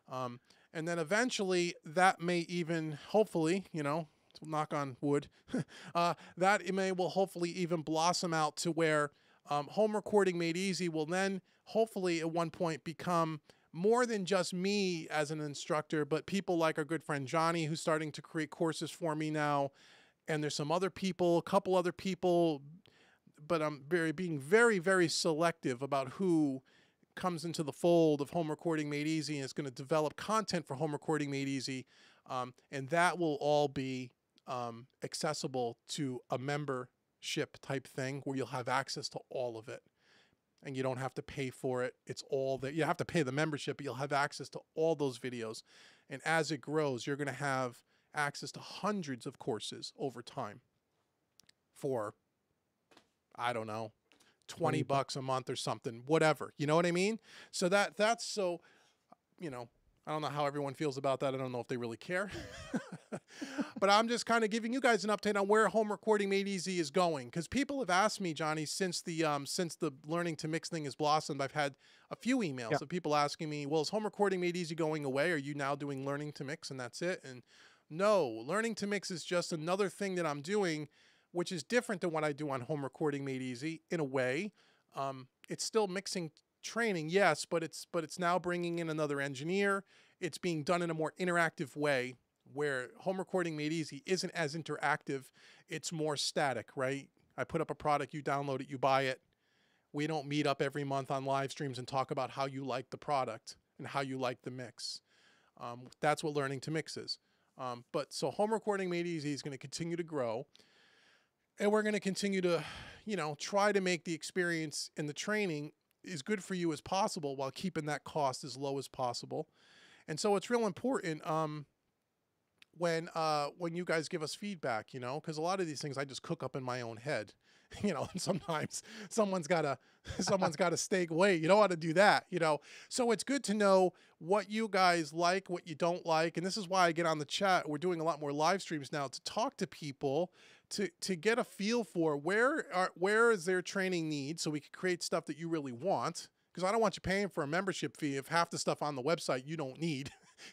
And then eventually that may even, hopefully, knock on wood, that will hopefully even blossom out to where home recording made easy will then hopefully at one point become more than just me as an instructor, but people like our good friend Johnny, who's starting to create courses for me now. And there's some other people, a couple other people, but I'm being very, very selective about who comes into the fold of Home Recording Made Easy and is going to develop content for Home Recording Made Easy. And that will all be accessible to a membership type thing where you'll have access to all of it. And you don't have to pay for it. It's all that you have to pay the membership, but you'll have access to all those videos. And as it grows, you're going to have access to hundreds of courses over time for, I don't know, $20 a month or something, whatever. You know what I mean? So that's so, I don't know how everyone feels about that. I don't know if they really care. But I'm just kind of giving you guys an update on where Home Recording Made Easy is going. Because people have asked me, Johnny, since the learning to mix thing has blossomed, I've had a few emails of people asking me, well, is Home Recording Made Easy going away? Are you now doing learning to mix and that's it? And no, learning to mix is just another thing that I'm doing, which is different than what I do on Home Recording Made Easy in a way. It's still mixing training, yes, but it's now bringing in another engineer. It's being done in a more interactive way, where Home Recording Made Easy isn't as interactive. It's more static, right? I put up a product, you download it, you buy it. We don't meet up every month on live streams and talk about how you like the product and how you like the mix. That's what learning to mix is. But so Home Recording Made Easy is going to continue to grow. And we're going to continue to, try to make the experience and the training as good for you as possible while keeping that cost as low as possible. And so it's real important when you guys give us feedback, because a lot of these things I just cook up in my own head, and sometimes someone's got to stake weight. You don't want to do that, So it's good to know what you guys like, what you don't like. And this is why I get on the chat. We're doing a lot more live streams now to talk to people, to get a feel for where is their training needs, so we can create stuff that you really want Because I don't want you paying for a membership fee if half the stuff on the website you don't need.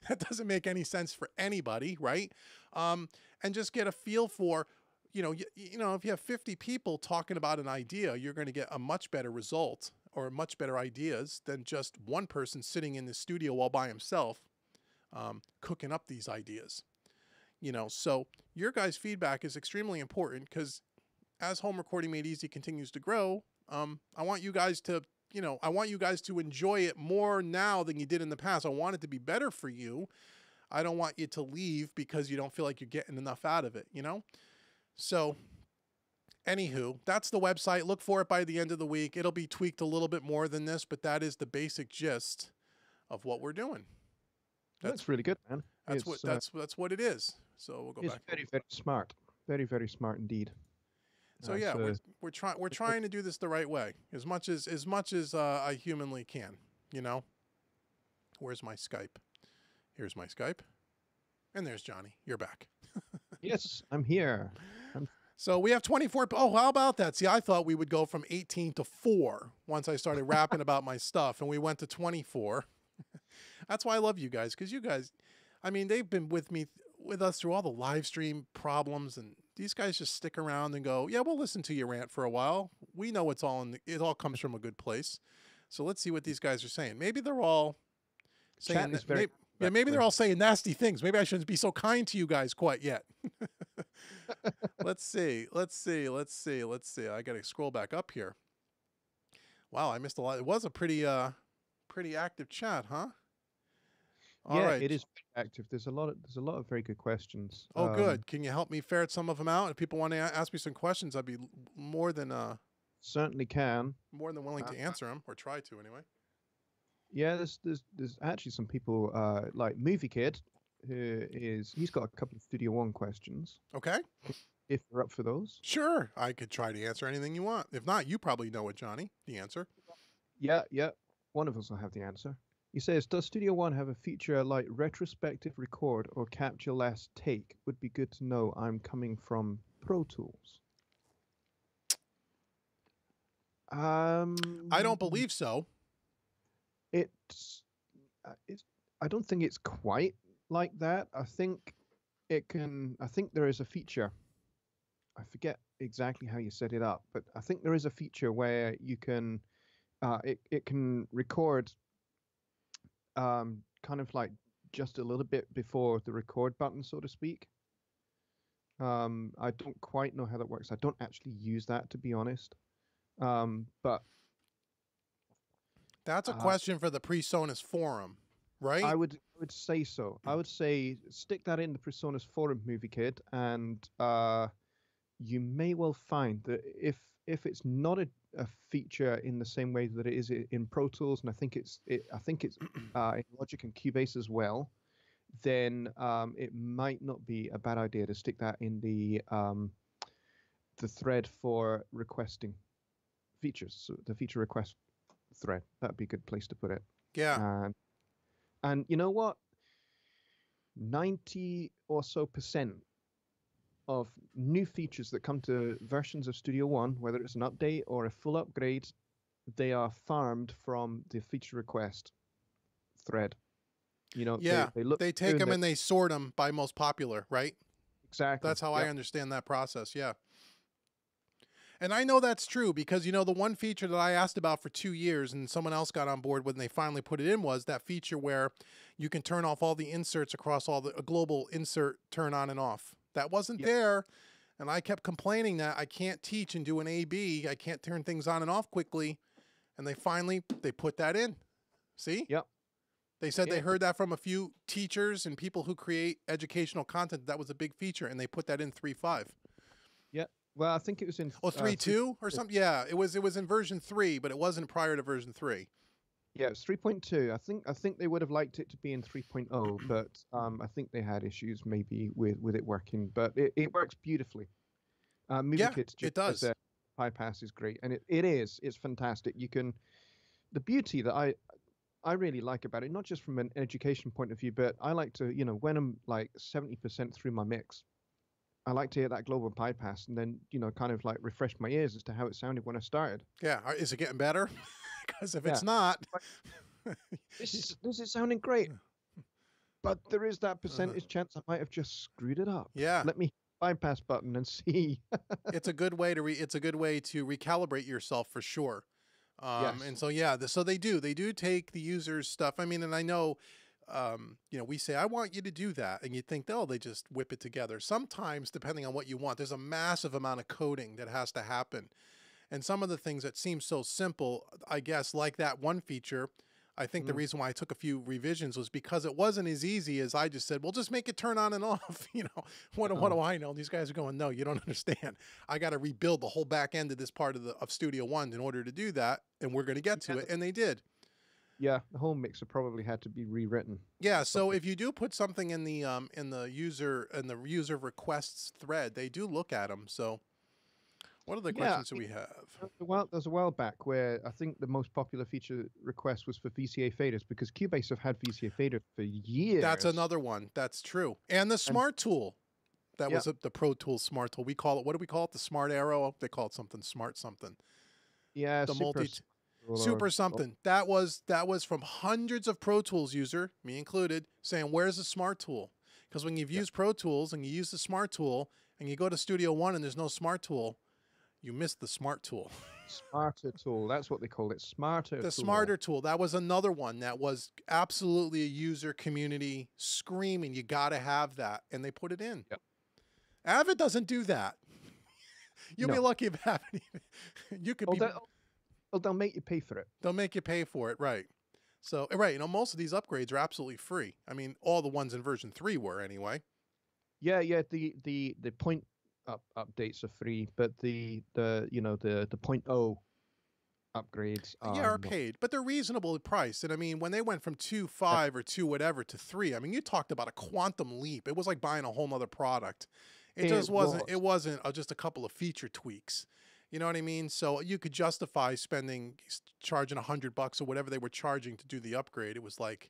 That doesn't make any sense for anybody, right? And just get a feel for, you know, if you have 50 people talking about an idea, you're going to get a much better result or much better ideas than just one person sitting in the studio all by himself, cooking up these ideas. You know, so your guys' feedback is extremely important, because as Home Recording Made Easy continues to grow, I want you guys to, I want you guys to enjoy it more now than you did in the past. I want it to be better for you. I don't want you to leave because you don't feel like you're getting enough out of it, you know? So, anywho, that's the website. Look for it by the end of the week. It'll be tweaked a little bit more than this, but that is the basic gist of what we're doing. That's really good, man. That's what it is. So we'll go back. It's very, very smart. Very, very smart indeed. So yeah, we're trying to do this the right way, as much as I humanly can. You know. Where's my Skype? Here's my Skype, and there's Johnny. You're back. Yes, I'm here. So we have 24. Oh, how about that? See, I thought we would go from 18 to 4 once I started rapping about my stuff, and we went to 24. That's why I love you guys, because you guys, I mean, they've been with us through all the live stream problems, and these guys just stick around and go, yeah, we'll listen to you rant for a while. We know it all comes from a good place. So let's see what these guys are saying. Maybe they're all saying maybe they're all saying nasty things. Maybe I shouldn't be so kind to you guys quite yet. Let's see. I got to scroll back up here. Wow, I missed a lot. It was a pretty active chat, huh? All right. It is active. There's a lot of very good questions. Oh, good. Can you help me ferret some of them out? If people want to ask me some questions, I'd be more than certainly can. More than willing to answer them, or try to anyway. Yeah, there's actually some people like Movie Kid, he's got a couple of Studio One questions. Okay. If you're up for those. Sure, I could try to answer anything you want. If not, you probably know it, Johnny. The answer. Yeah. One of us will have the answer. He says, does Studio One have a feature like retrospective record or capture last take? Would be good to know. I'm coming from Pro Tools. I don't believe so. I don't think it's quite like that. I think there is a feature. I forget exactly how you set it up, but I think there is a feature where you can, it can record kind of like just a little bit before the record button, so to speak. I don't quite know how that works. I don't actually use that, to be honest. But that's a question for the Presonus forum, right? I would say so. I would say stick that in the Presonus forum, Movie Kid, and you may well find that if it's not a feature in the same way that it is in Pro Tools, and I think it's in Logic and Cubase as well, then it might not be a bad idea to stick that in the thread for requesting features, so the feature request thread. That'd be a good place to put it. Yeah. And you know what? 90 or so % of new features that come to versions of Studio One, whether it's an update or a full upgrade, they are farmed from the feature request thread. You know, yeah, they take them and they sort them by most popular, right? Exactly. That's how I understand that process. Yeah. And I know that's true because, you know, the one feature that I asked about for 2 years and someone else got on board when they finally put it in was that feature where you can turn off all the inserts across a global insert turn on and off. That wasn't there. And I kept complaining that I can't teach and do an A/B. I can't turn things on and off quickly. And they put that in. See? Yep. They said they heard that from a few teachers and people who create educational content. That was a big feature, and they put that in 3.5. Yeah. Well, I think it was in 3.2 or something. Yeah, it was in version 3, but it wasn't prior to version 3. Yeah, it's 3.2. I think they would have liked it to be in 3.0, but I think they had issues maybe with it working. But it works beautifully. Movie Kids, it does. High pass is great, and it's fantastic. You can, the beauty that I really like about it, not just from an education point of view, but I like to, you know, when I'm like 70% through my mix, I like to hear that global bypass and then, you know, kind of like refresh my ears as to how it sounded when I started. Yeah. Is it getting better? Because if it's not, this is sounding great, but there is that percentage chance I might have just screwed it up. Yeah. Let me bypass button and see. It's a good way to recalibrate yourself for sure. Yes. And so, yeah, so they do take the user's stuff. I mean, and I know, you know, we say, I want you to do that. And you think, oh, they just whip it together. Sometimes, depending on what you want, there's a massive amount of coding that has to happen. And some of the things that seem so simple, I guess, like that one feature, I think the reason why I took a few revisions was because it wasn't as easy as I just said, well, just make it turn on and off. You know, what do I know? These guys are going, no, you don't understand. I got to rebuild the whole back end of this part of Studio One in order to do that. And we're going to get to it. And they did. Yeah, the whole mixer probably had to be rewritten. Yeah, so if you do put something in the user requests thread, they do look at them. So what other questions do we have? Well, there's a while back where I think the most popular feature request was for VCA faders, because Cubase have had VCA faders for years. That's another one. That's true. And the Smart Tool. That was the Pro Tools Smart Tool. We call it, what do we call it? The Smart Arrow? They call it something Smart something. Yeah, the Super something. That was from hundreds of Pro Tools user, me included, saying, where's the Smart Tool? Because when you've used Pro Tools and you use the Smart Tool and you go to Studio One and there's no Smart Tool, you missed the Smart Tool. Smarter Tool. That's what they call it. The Smarter Tool. That was another one that was absolutely a user community screaming, you got to have that. And they put it in. Yep. Avid doesn't do that. You'll be lucky if Avid you could be. They'll make you pay for it. They'll make you pay for it, right. So, right, you know, most of these upgrades are absolutely free. I mean, all the ones in version 3 were anyway. Yeah, the point updates are free, but the 0.0 upgrades are paid, but they're reasonably priced. And I mean, when they went from 2.5 or 2 whatever to 3, I mean, you talked about a quantum leap. It was like buying a whole nother product. It just wasn't. It wasn't just a couple of feature tweaks. You know what I mean? So you could justify charging $100 or whatever they were charging to do the upgrade. It was like,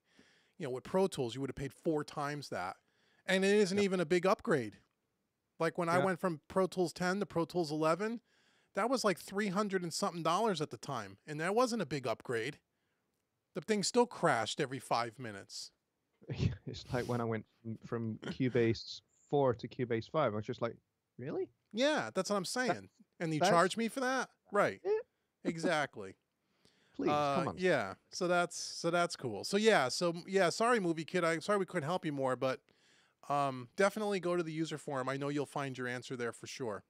you know, with Pro Tools, you would have paid 4 times that, and it isn't even a big upgrade. Like when I went from Pro Tools 10 to Pro Tools 11, that was like $300 and something at the time. And that wasn't a big upgrade. The thing still crashed every 5 minutes. It's like when I went from Cubase 4 to Cubase 5, I was just like, really? Yeah, that's what I'm saying. And you charge me for that? Right. Yeah. Exactly. Please, come on. Yeah. So that's cool. So sorry, Movie Kid. Sorry we couldn't help you more, but definitely go to the user forum. I know you'll find your answer there for sure.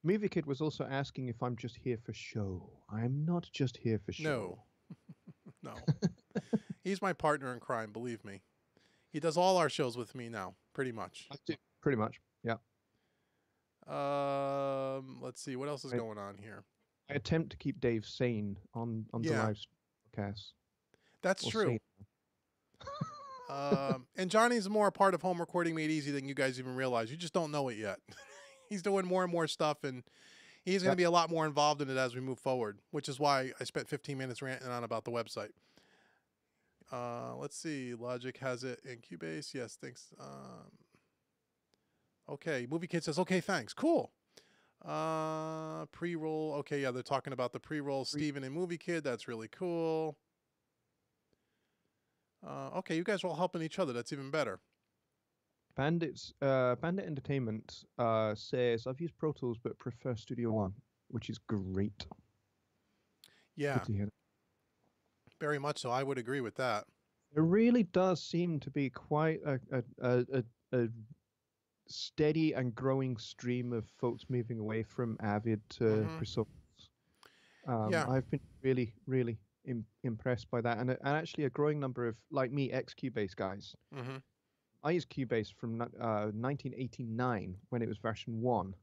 Movie Kid was also asking if I'm just here for show. I'm not just here for show. No. He's my partner in crime, believe me. He does all our shows with me now, pretty much. I do. Pretty much, yeah. Let's see. What else is going on here? I attempt to keep Dave sane on the live podcast. That's true. And Johnny's more a part of Home Recording Made Easy than you guys even realize. You just don't know it yet. He's doing more and more stuff, and he's going to be a lot more involved in it as we move forward, which is why I spent 15 minutes ranting on about the website. Let's see. Logic has it in Cubase. Yes, thanks. Okay, Movie Kid says, okay, thanks. Cool. Pre-roll. Okay, yeah, they're talking about the pre-roll. Steven and Movie Kid. That's really cool. Okay, you guys are all helping each other. That's even better. Bandit Entertainment says, I've used Pro Tools but prefer Studio One, which is great. Yeah. Good to hear. Very much so. I would agree with that. There really does seem to be quite a steady and growing stream of folks moving away from Avid to Presonus. I've been really, really impressed by that, and actually a growing number of, like me, ex-Cubase guys. I used Cubase from 1989 when it was version 1,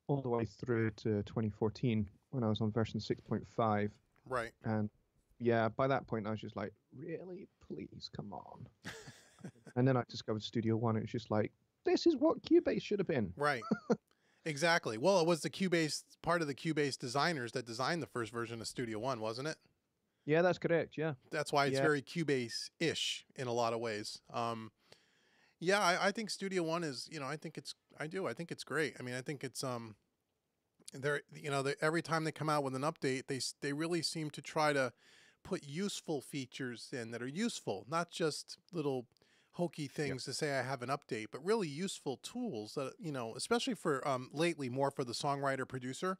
all the way through to 2014 when I was on version 6.5. Right. And yeah, by that point I was just like, really, please, come on. And then I discovered Studio One. It was just like, this is what Cubase should have been. Right. Exactly. Well, it was the Cubase, part of the Cubase designers that designed the first version of Studio One, wasn't it? Yeah, that's correct. Yeah. That's why it's very Cubase-ish in a lot of ways. Yeah, I think Studio One is, I think it's great. I mean, I think it's they're, every time they come out with an update, they really seem to try to put useful features in that are useful, not just little hokey things to say I have an update, but really useful tools that, especially for lately more for the songwriter producer,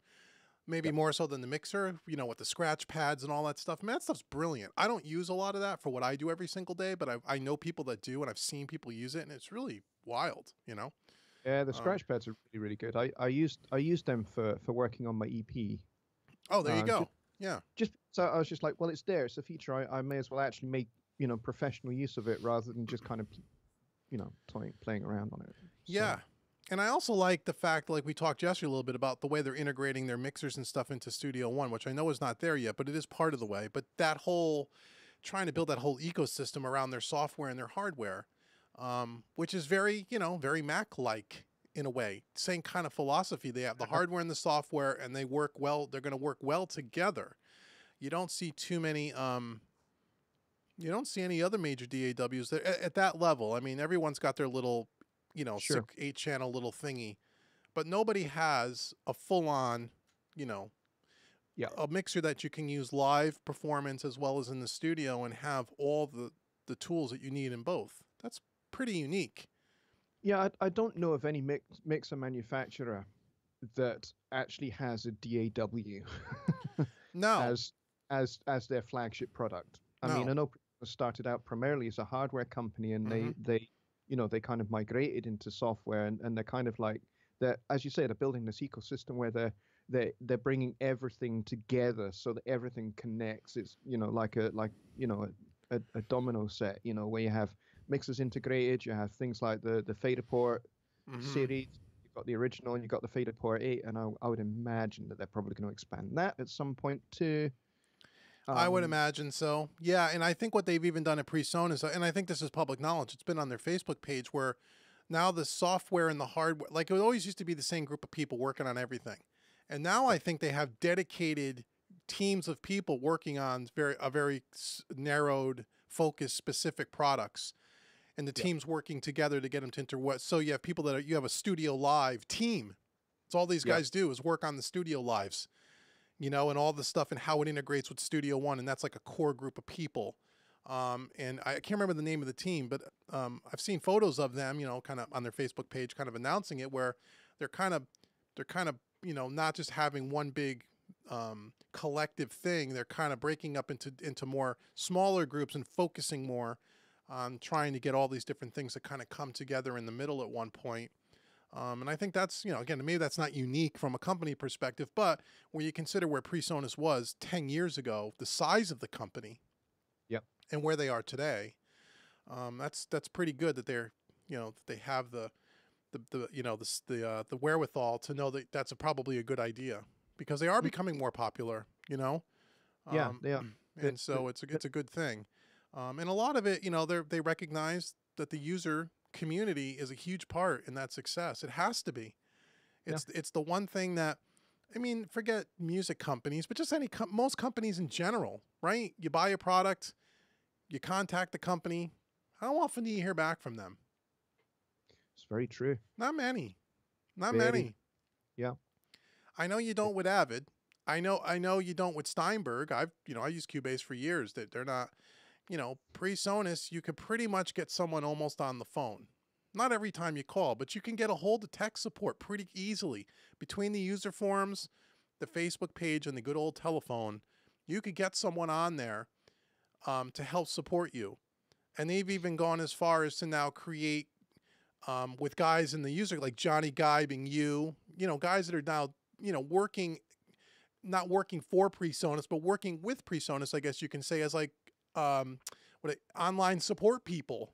maybe more so than the mixer, with the scratch pads and all that stuff. Man, that stuff's brilliant. I don't use a lot of that for what I do every single day, but I know people that do, and I've seen people use it, and it's really wild, Yeah, the scratch pads are really, really good. I used them for working on my EP. Oh, there you go. Yeah. Just so I was just like, well, it's there. It's a feature. I may as well actually make professional use of it rather than just kind of playing around on it. So. Yeah. And I also like the fact, like we talked yesterday a little bit about the way they're integrating their mixers and stuff into Studio One, which I know is not there yet, but it is part of the way. But that whole trying to build that whole ecosystem around their software and their hardware, which is very, very Mac-like in a way. Same kind of philosophy. They have the hardware and the software, and they work well. They're going to work well together. You don't see too many. You don't see any other major DAWs that, at that level. I mean, everyone's got their little, 8-channel little thingy, but nobody has a full-on, a mixer that you can use live performance as well as in the studio and have all the tools that you need in both. That's pretty unique. Yeah, I don't know of any mixer manufacturer that actually has a DAW no. as their flagship product. I mean, I know it started out primarily as a hardware company, and they kind of migrated into software, and they're kind of like, as you say, they're building this ecosystem where they're bringing everything together so that everything connects. It's like a domino set, where you have mixers integrated, you have things like the fader port series, you've got the original, and you've got the fader port 8, and I would imagine that they're probably going to expand that at some point too. I would imagine so. Yeah, and I think what they've even done at Presonus, and I think this is public knowledge, it's been on their Facebook page, where now the software and the hardware, like it always used to be the same group of people working on everything. And now I think they have dedicated teams of people working on very narrowed, focused, specific products. And the teams working together to get them to interweb. So you have people you have a studio live team. That's all these guys do is work on the studio lives. And all the stuff and how it integrates with Studio One. And that's like a core group of people. And I can't remember the name of the team, but I've seen photos of them, kind of on their Facebook page, kind of announcing it, where they're kind of, not just having one big collective thing. They're kind of breaking up into more smaller groups and focusing more on trying to get all these different things that kind of come together in the middle at one point. And I think that's, again, maybe that's not unique from a company perspective, but when you consider where Presonus was 10 years ago, the size of the company and where they are today, that's pretty good that they're, they have the wherewithal to know that that's probably a good idea, because they are becoming more popular, they are. And so it's a good thing. And a lot of it, they recognize that the user community is a huge part in that success. It has to be. It's the one thing that, I mean, forget music companies, but just most companies in general, right? You buy a product, you contact the company. How often do you hear back from them? It's very true. Not many. Many. Yeah. I know you don't with Avid. I know you don't with Steinberg. I used Cubase for years. They're not, Presonus, you could pretty much get someone almost on the phone. Not every time you call, but you can get a hold of tech support pretty easily. Between the user forums, the Facebook page, and the good old telephone, you could get someone on there to help support you. And they've even gone as far as to now create, with guys in the user, like Johnny Guy being guys that are now, working, not working for Presonus, but working with Presonus, I guess you can say, as like, online support people,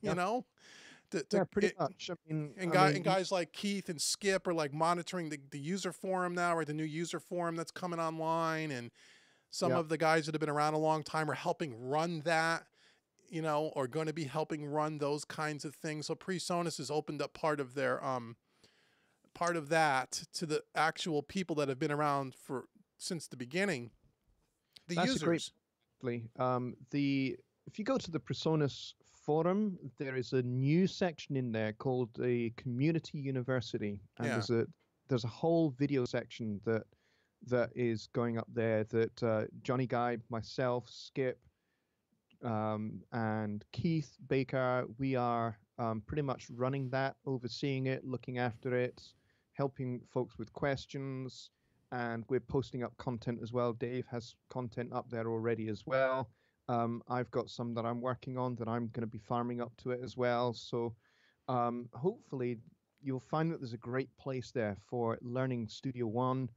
pretty much. And guys like Keith and Skip are like monitoring the user forum now, or the new user forum that's coming online. And some of the guys that have been around a long time are helping run that, or going to be helping run those kinds of things. So Presonus has opened up part of their, part of that to the actual people that have been around since the beginning. That's users. If you go to the Presonus forum, there is a new section in there called the Community University, and there's a whole video section that is going up there that Johnny Guy, myself, Skip, and Keith Baker, we are pretty much running that, overseeing it, looking after it, helping folks with questions, and we're posting up content as well. Dave has content up there already as well. I've got some that I'm working on that I'm going to be farming up to it as well. So hopefully you'll find that there's a great place there for learning Studio One,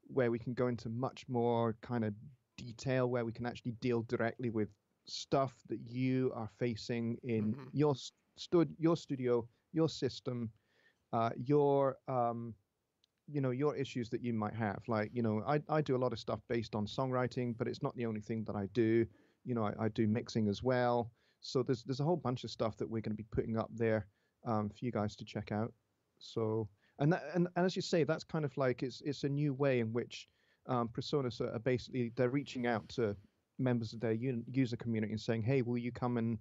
where we can go into much more kind of detail, where we can actually deal directly with stuff that you are facing in your studio, your system, your your issues that you might have. Like, I do a lot of stuff based on songwriting, but it's not the only thing that I do. I do mixing as well. So there's a whole bunch of stuff that we're going to be putting up there for you guys to check out. So and as you say, that's kind of like it's a new way in which Presonus are basically, they're reaching out to members of their user community and saying, hey, will you come, and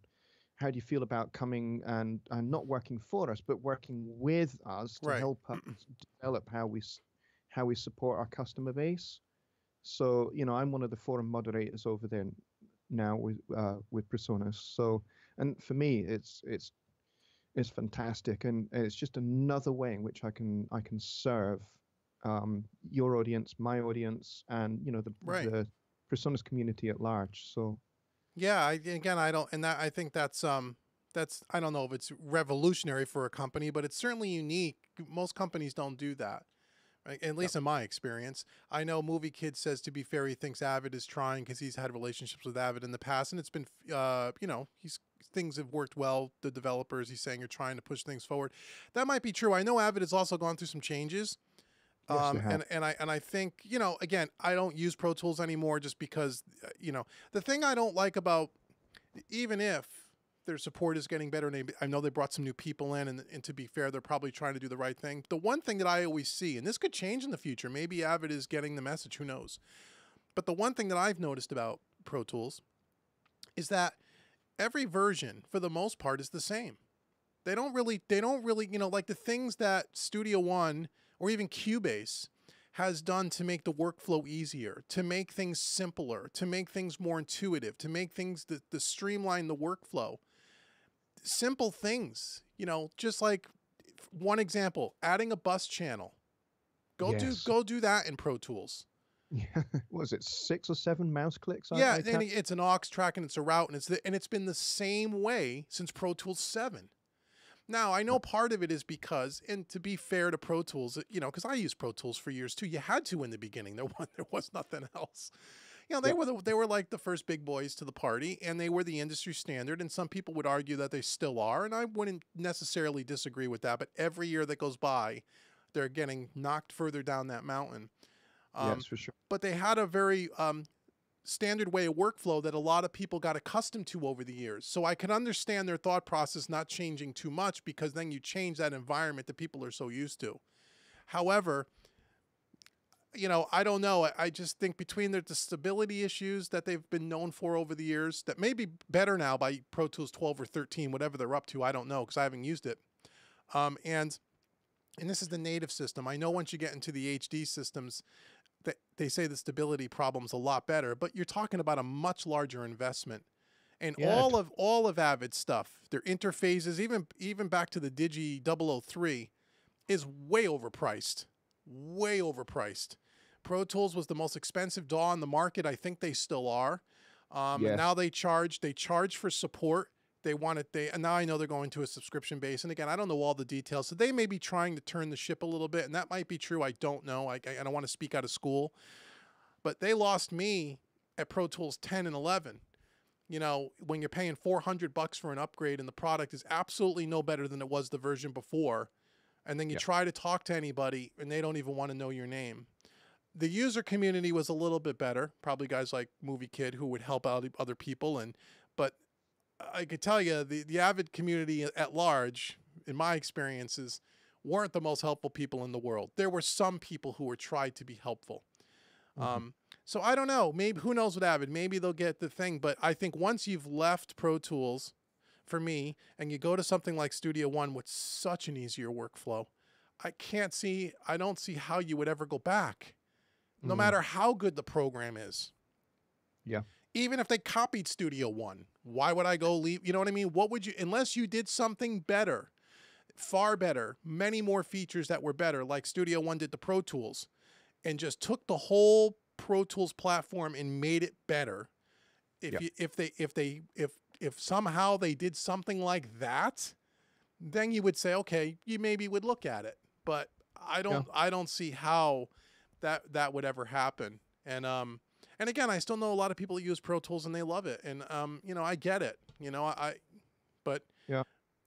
how do you feel about coming and not working for us, but working with us to help us develop how we support our customer base. So, I'm one of the forum moderators over there now with Presonus. So, and for me, it's fantastic, and it's just another way in which I can serve your audience, my audience, and the Presonus community at large. So yeah, I think that's I don't know if it's revolutionary for a company, but it's certainly unique. Most companies don't do that, right? At least in my experience. I know Movie Kid says, to be fair, he thinks Avid is trying because he's had relationships with Avid in the past, and it's been things have worked well. The developers, he's saying, are trying to push things forward. That might be true. I know Avid has also gone through some changes. And I think, again, I don't use Pro Tools anymore just because, the thing I don't like about, even if their support is getting better, and I know they brought some new people in, and to be fair, they're probably trying to do the right thing. The one thing that I always see, and this could change in the future, maybe Avid is getting the message, who knows? But the one thing that I've noticed about Pro Tools is that every version, for the most part, is the same. They don't really, like the things that Studio One or even Cubase has done to make the workflow easier, to make things simpler, to make things more intuitive, to make things to streamline the workflow. Simple things, just like one example, adding a bus channel. Go do that in Pro Tools. Yeah, what is it, 6 or 7 mouse clicks? Yeah, and it's an aux track and it's a route, and it's been the same way since Pro Tools 7. Now, I know part of it is because, and to be fair to Pro Tools, because I used Pro Tools for years too. You had to in the beginning. There was nothing else. They were like the first big boys to the party, and they were the industry standard. And some people would argue that they still are, and I wouldn't necessarily disagree with that. But every year that goes by, they're getting knocked further down that mountain. Yes, for sure. But they had a very standard way of workflow that a lot of people got accustomed to over the years. So I can understand their thought process not changing too much, because then you change that environment that people are so used to. However, I don't know. I just think between the stability issues that they've been known for over the years, that may be better now by Pro Tools 12 or 13, whatever they're up to. I don't know, because I haven't used it. And this is the native system. I know once you get into the HD systems, they say the stability problem's a lot better, but you're talking about a much larger investment. And all of Avid's stuff, their interfaces, even back to the Digi 003, is way overpriced. Way overpriced. Pro Tools was the most expensive DAW on the market. I think they still are. And now they charge for support. And now I know they're going to a subscription base. And again, I don't know all the details. So they may be trying to turn the ship a little bit, and that might be true. I don't know. I don't want to speak out of school. But they lost me at Pro Tools 10 and 11. When you're paying $400 for an upgrade and the product is absolutely no better than it was the version before, and then you try to talk to anybody and they don't even want to know your name. The user community was a little bit better. Probably guys like Movie Kid who would help out other people, but I could tell you the Avid community at large, in my experiences, weren't the most helpful people in the world. There were some people who were tried to be helpful. So I don't know. Maybe, who knows with Avid? Maybe they'll get the thing. But I think once you've left Pro Tools, for me, and you go to something like Studio One with such an easier workflow, I don't see how you would ever go back, no matter how good the program is. Yeah. Even if they copied Studio One, why would I go leave? You know what I mean? What would you, unless you did something better, far better, many more features that were better, like Studio One did the Pro Tools, and just took the whole Pro Tools platform and made it better. If somehow they did something like that, then you would say, okay, you maybe would look at it. But I don't see how that would ever happen. And again, I still know a lot of people that use Pro Tools and they love it. And you know, I get it. You know, but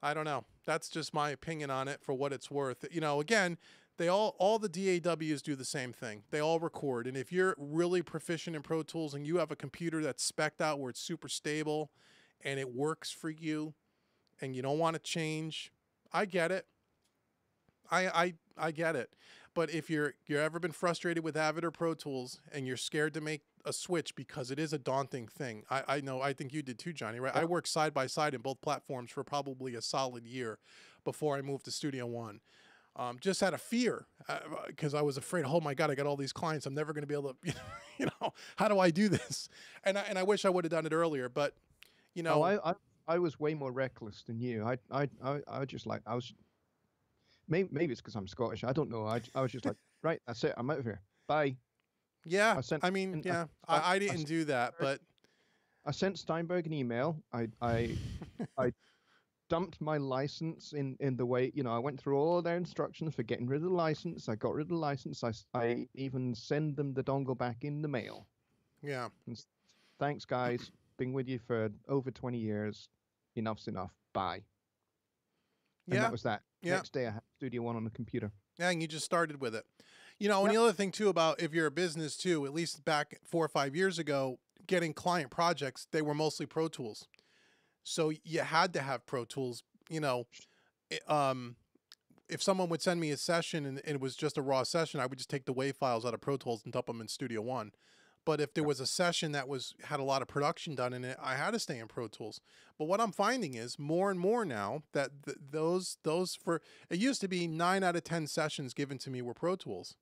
I don't know. That's just my opinion on it for what it's worth. You know, again, all the DAWs do the same thing. They all record. And if you're really proficient in Pro Tools and you have a computer that's spec'd out where it's super stable and it works for you and you don't want to change, I get it. I get it. But if you're ever been frustrated with Avid or Pro Tools and you're scared to make a switch because it is a daunting thing, I know, I think you did too, Johnny, right? I worked side by side in both platforms for probably a solid year before I moved to Studio One. Just out of fear, because I was afraid, oh my God, I got all these clients. I'm never going to be able to, you know, how do I do this? And I wish I would have done it earlier, but you know. Oh, I was way more reckless than you. I just like, I was, maybe it's because I'm Scottish. I don't know. I was just like, right, that's it. I'm out of here. Bye. Yeah. I didn't do that, but I sent Steinberg an email. I dumped my license in the way, you know, I went through all their instructions for getting rid of the license. I got rid of the license. I even send them the dongle back in the mail. Yeah. And thanks, guys. Been with you for over 20 years. Enough's enough. Bye. And that was that. Next day I had Studio One on the computer. Yeah, and you just started with it. You know, and the other thing too about if you're a business too, at least back 4 or 5 years ago, getting client projects, they were mostly Pro Tools. So you had to have Pro Tools, you know. If someone would send me a session and it was just a raw session, I would just take the WAV files out of Pro Tools and dump them in Studio One. But if there was a session that had a lot of production done in it, I had to stay in Pro Tools. But what I'm finding is more and more now that those for, it used to be 9 out of 10 sessions given to me were Pro Tools.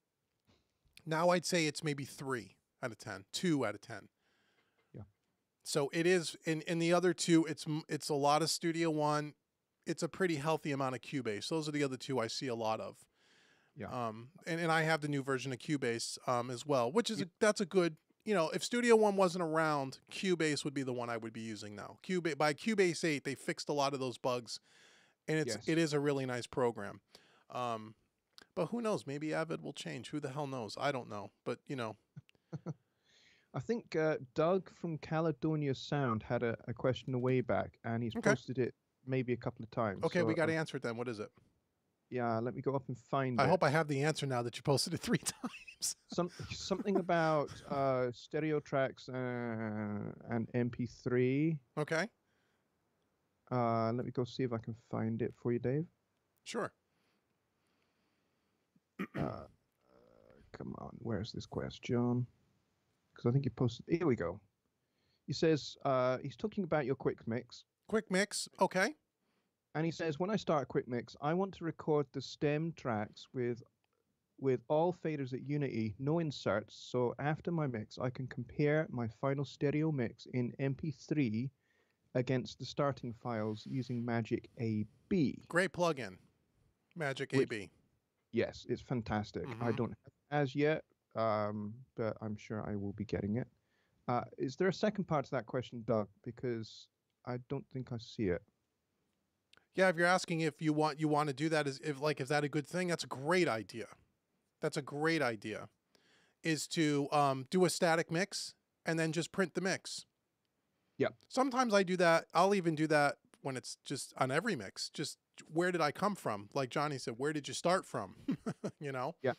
Now I'd say it's maybe 3 out of 10, 2 out of 10. So it is in the other two, it's a lot of Studio One. It's a pretty healthy amount of Cubase. Those are the other two I see a lot of. Yeah. And I have the new version of Cubase as well, which is that's a good, you know, if Studio One wasn't around, Cubase would be the one I would be using now. By Cubase 8, they fixed a lot of those bugs, and it is a really nice program. But who knows? Maybe Avid will change. Who the hell knows? I don't know. But you know. I think Doug from Caledonia Sound had a question a way back, and he's posted it maybe a couple of times. Okay, so we got to answer it then. What is it? Yeah, let me go up and find it. I hope I have the answer now that you posted it 3 times. Something about stereo tracks and MP3. Okay. Let me go see if I can find it for you, Dave. Sure. Come on, where's this question? Because I think you posted. Here we go. He says he's talking about your Quick Mix. Quick Mix, okay. And he says, when I start a Quick Mix, I want to record the stem tracks with all faders at Unity, no inserts. So after my mix, I can compare my final stereo mix in MP3 against the starting files using Magic AB. Great plugin, Magic AB. Yes, it's fantastic. I don't have it as yet. But I'm sure I will be getting it. Is there a second part to that question, Doug? Because I don't think I see it. Yeah, if you're asking if you want to do that, is that a good thing? That's a great idea. That's a great idea. Is to do a static mix and then just print the mix. Yeah. Sometimes I do that. I'll even do that when it's just on every mix. Just where did I come from? Like Johnny said, where did you start from? You know? Yeah.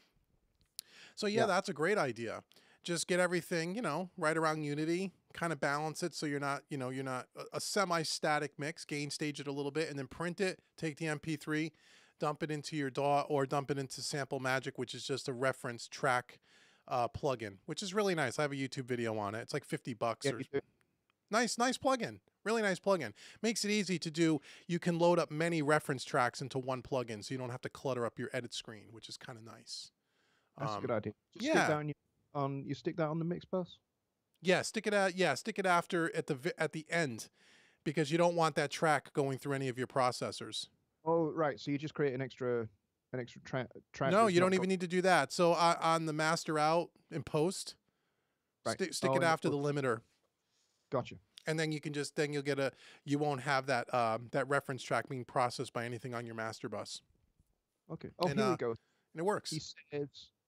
So yeah, that's a great idea. Just get everything, you know, right around Unity, kind of balance it so you're not a semi-static mix, gain stage it a little bit, and then print it, take the MP3, dump it into your DAW or dump it into Sample Magic, which is just a reference track plugin, which is really nice. I have a YouTube video on it. It's like $50 or nice plugin. Really nice plugin. Makes it easy to do. You can load up many reference tracks into one plugin, so you don't have to clutter up your edit screen, which is kind of nice. That's a good idea. Just yeah. Stick that you stick that on the mix bus? Yeah, stick it after at the end, because you don't want that track going through any of your processors. Oh, right. So you just create an extra track. No, you don't even need to do that. So on the master out in post, right. stick it after the limiter. Gotcha. And then you won't have that that reference track being processed by anything on your master bus. Okay. Oh, here we go. And it works.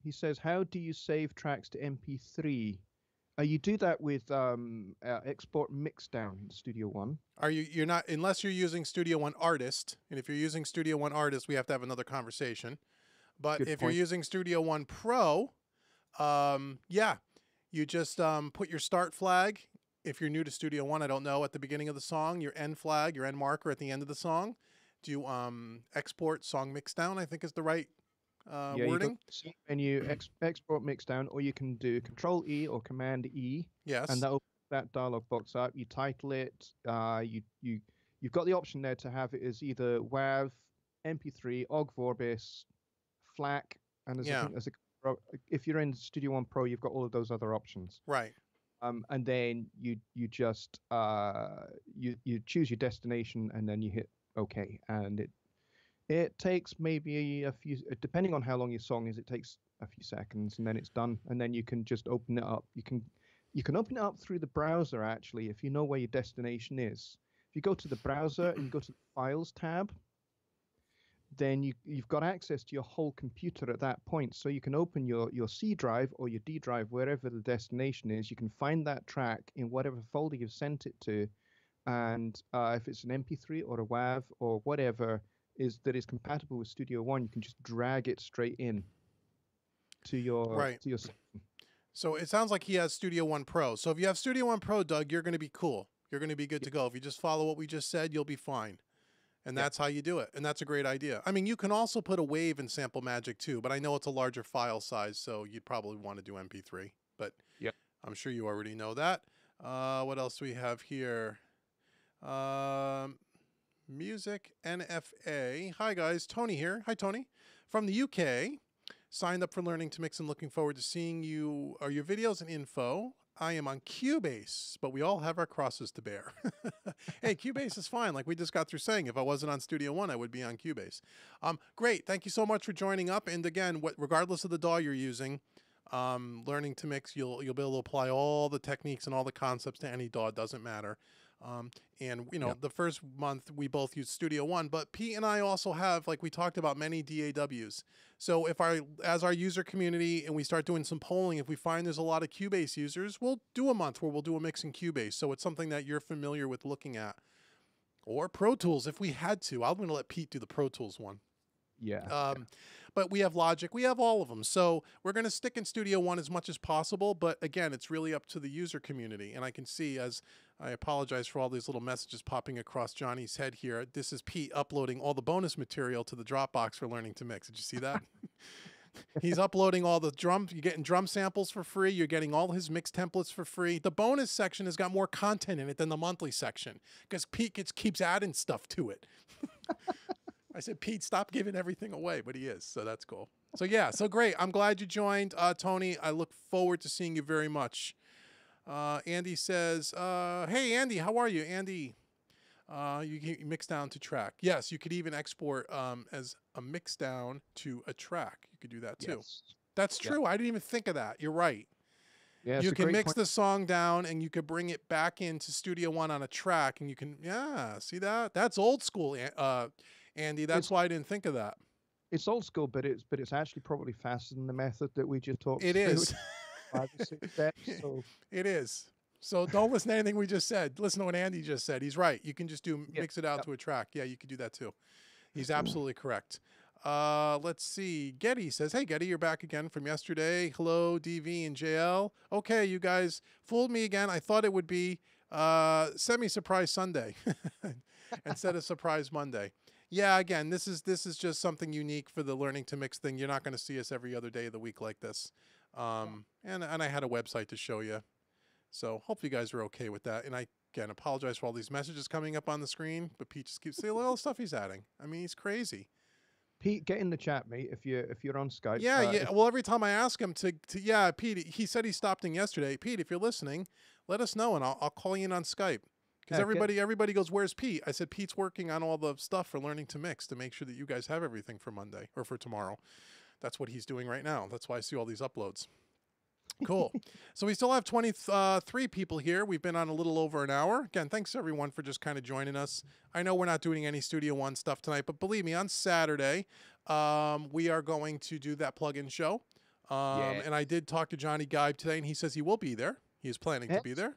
He says, how do you save tracks to MP3? You do that with export mixdown in Studio One. You're not, unless you're using Studio One Artist, and if you're using Studio One Artist, we have to have another conversation. But if you're using Studio One Pro, you just put your start flag. If you're new to Studio One, I don't know, at the beginning of the song, your end flag, your end marker at the end of the song. Do you export song mixdown, I think is the right wording. And you export mixdown, or you can do Control E or Command E. Yes. And that dialog box up. You title it. You've got the option there to have it as either WAV, MP3, OGG Vorbis, FLAC, and if you're in Studio One Pro, you've got all of those other options. Right. And then you just you choose your destination, and then you hit OK, and it takes maybe a few, depending on how long your song is, it takes a few seconds, and then it's done. And then you can just open it up. You can open it up through the browser, actually, if you know where your destination is. If you go to the browser and you go to the Files tab, then you've got access to your whole computer at that point. So you can open your C drive or your D drive, wherever the destination is. You can find that track in whatever folder you've sent it to. And if it's an MP3 or a WAV or whatever that is compatible with Studio One, you can just drag it straight in to your section. So it sounds like he has Studio One Pro. So if you have Studio One Pro, Doug, you're going to be cool. You're going to be good to go. If you just follow what we just said, you'll be fine. And that's how you do it. And that's a great idea. I mean, you can also put a wave in Sample Magic too, but I know it's a larger file size, so you'd probably want to do MP3. But I'm sure you already know that. What else do we have here? Music NFA. Hi guys, Tony here. Hi Tony, from the UK. Signed up for Learning to Mix and looking forward to seeing your videos and info. I am on Cubase, but we all have our crosses to bear. Hey, Cubase is fine. Like we just got through saying, if I wasn't on Studio One, I would be on Cubase. Great. Thank you so much for joining up. And again, regardless of the DAW you're using, Learning to Mix, you'll be able to apply all the techniques and all the concepts to any DAW. It doesn't matter. And you know, the first month we both used Studio One, but Pete and I also have, like we talked about, many DAWs. So as our user community and we start doing some polling, if we find there's a lot of Cubase users, we'll do a month where we'll do a mix in Cubase. So it's something that you're familiar with looking at. Or Pro Tools if we had to. I'm going to let Pete do the Pro Tools one. But we have Logic. We have all of them. So we're going to stick in Studio One as much as possible. But again, it's really up to the user community. And I can see, as I apologize for all these little messages popping across Johnny's head here, this is Pete uploading all the bonus material to the Dropbox for Learning to Mix. Did you see that? He's uploading all the drums. You're getting drum samples for free. You're getting all his mix templates for free. The bonus section has got more content in it than the monthly section because Pete keeps adding stuff to it. I said, Pete, stop giving everything away, but he is, so that's cool. So yeah, so great. I'm glad you joined, Tony. I look forward to seeing you very much. Andy says, hey, Andy, how are you? Andy, you can mix down to track. Yes, you could even export as a mix down to a track. You could do that too. Yes. That's true. I didn't even think of that. You're right. Yeah, you can mix the song down and you could bring it back into Studio One on a track and you can, see that? That's old school, Andy. That's why I didn't think of that. It's old school, but it's actually probably faster than the method that we just talked about. It is. 5 or 6 steps. So. It is. So don't listen to anything we just said. Listen to what Andy just said. He's right. You can just mix it out to a track. Yeah, you could do that too. He's absolutely correct. Let's see. Getty says, hey, Getty, you're back again from yesterday. Hello, DV and JL. Okay, you guys fooled me again. I thought it would be semi-surprise Sunday instead of surprise Monday. Yeah, again, this is just something unique for the Learning to Mix thing. You're not going to see us every other day of the week like this. And I had a website to show you. So hopefully you guys are okay with that. And I Again, apologize for all these messages coming up on the screen, but Pete just keeps saying all the stuff he's adding. I mean, he's crazy. Pete, get in the chat, mate. If you're on Skype. Yeah, yeah. Well, every time I ask him to yeah, Pete, he said he stopped in yesterday. Pete, if you're listening, let us know, and I'll call you in on Skype. Because everybody goes, where's Pete? I said, Pete's working on all the stuff for Learning to Mix to make sure that you guys have everything for Monday or for tomorrow. That's what he's doing right now. That's why I see all these uploads. Cool. So we still have 23 people here. We've been on a little over an hour. Again, thanks everyone for just kind of joining us. I know we're not doing any Studio One stuff tonight, but believe me, on Saturday, we are going to do that plug-in show. And I did talk to Johnny Gibe today, and he says he will be there. He is planning to be there.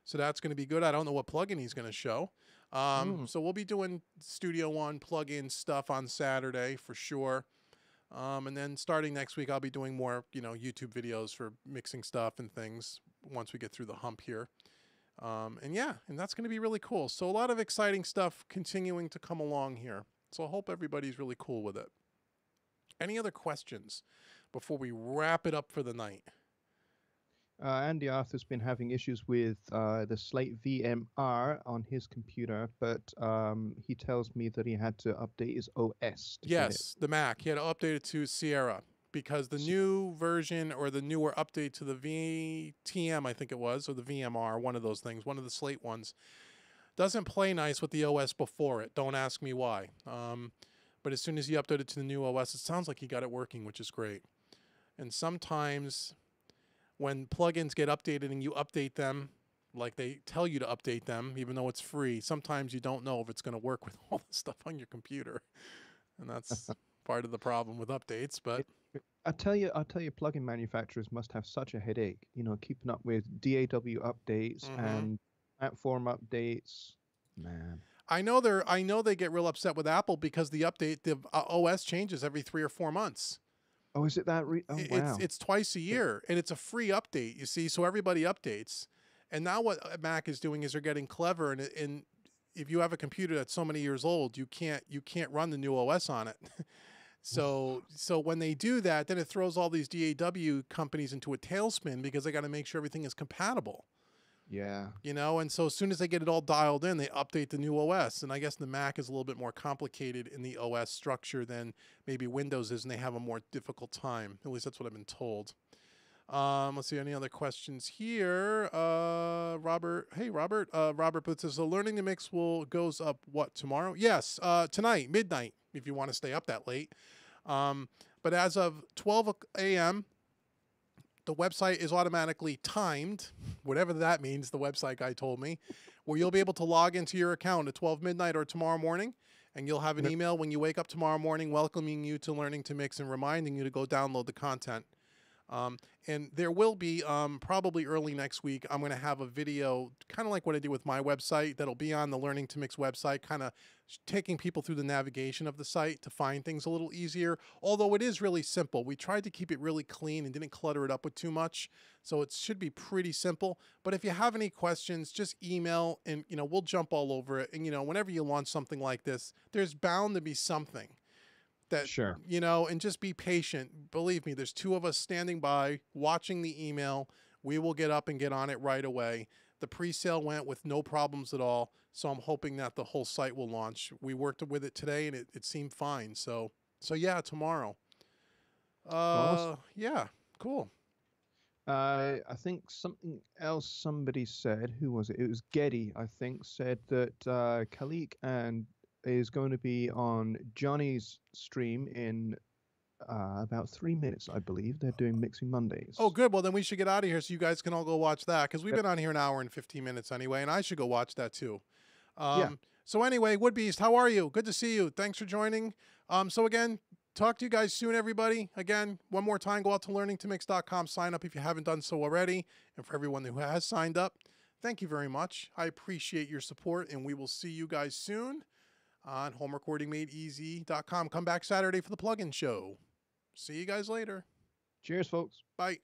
So that's going to be good. I don't know what plugin he's going to show. So we'll be doing Studio One plug-in stuff on Saturday for sure. And then starting next week, I'll be doing more, YouTube videos for mixing stuff and things once we get through the hump here. And that's going to be really cool. So a lot of exciting stuff continuing to come along here. So I hope everybody's really cool with it. Any other questions before we wrap it up for the night? Andy Arthur's been having issues with the Slate VMR on his computer, but he tells me that he had to update his OS. Yes, the Mac. He had to update it to Sierra because the new version or the newer update to the VTM, I think it was, or the VMR, one of those things, one of the Slate ones, doesn't play nice with the OS before it. Don't ask me why. But as soon as he updated to the new OS, it sounds like he got it working, which is great. And sometimes when plugins get updated and you update them, like they tell you to update them, even though it's free, sometimes you don't know if it's going to work with all the stuff on your computer. And that's part of the problem with updates. But I tell you, plugin manufacturers must have such a headache, keeping up with DAW updates and platform updates. Man. I know they get real upset with Apple because the OS changes every 3 or 4 months. Oh, is it that? Wow. It's twice a year, and it's a free update, you see, so everybody updates. And now what Mac is doing is they're getting clever, and if you have a computer that's so many years old, you can't run the new OS on it. So when they do that, then it throws all these DAW companies into a tailspin because they got to make sure everything is compatible. Yeah. And so as soon as they get it all dialed in, they update the new OS. And I guess the Mac is a little bit more complicated in the OS structure than maybe Windows is, and they have a more difficult time. At least that's what I've been told. Let's see, any other questions here? Robert. Hey, Robert. Robert puts says, the Learning to Mix goes up, what, tomorrow? Yes, tonight, midnight, if you want to stay up that late. But as of 12 a.m., the website is automatically timed, whatever that means, the website guy told me, where you'll be able to log into your account at 12 midnight or tomorrow morning, and you'll have an email when you wake up tomorrow morning welcoming you to Learning to Mix and reminding you to go download the content. And there will be, probably early next week, I'm going to have a video, kind of like what I did with my website, that'll be on the Learning to Mix website, kind of taking people through the navigation of the site to find things a little easier, although it is really simple. We tried to keep it really clean and didn't clutter it up with too much, so it should be pretty simple. But if you have any questions, just email, and we'll jump all over it. And whenever you launch something like this, there's bound to be something that, sure. And just be patient. Believe me, there's 2 of us standing by watching the email. We will get up and get on it right away. The pre-sale went with no problems at all, so I'm hoping that the whole site will launch. We worked with it today, and it seemed fine. So yeah, tomorrow. Awesome. Yeah, cool. I think something else somebody said. Who was it? It was Geddy, I think, said that Khalik is going to be on Johnny's stream in about 3 minutes, I believe. They're doing Mixing Mondays. Oh, good. Well, then we should get out of here so you guys can all go watch that, because we've been on here an hour and 15 minutes anyway, and I should go watch that too. So anyway, Woodbeast, how are you? Good to see you. Thanks for joining. So again, talk to you guys soon, everybody. Again, one more time, go out to learningtomix.com, sign up if you haven't done so already. And for everyone who has signed up, thank you very much. I appreciate your support, and we will see you guys soon on homerecordingmadeeasy.com. Come back Saturday for the plugin show. See you guys later. Cheers, folks. Bye.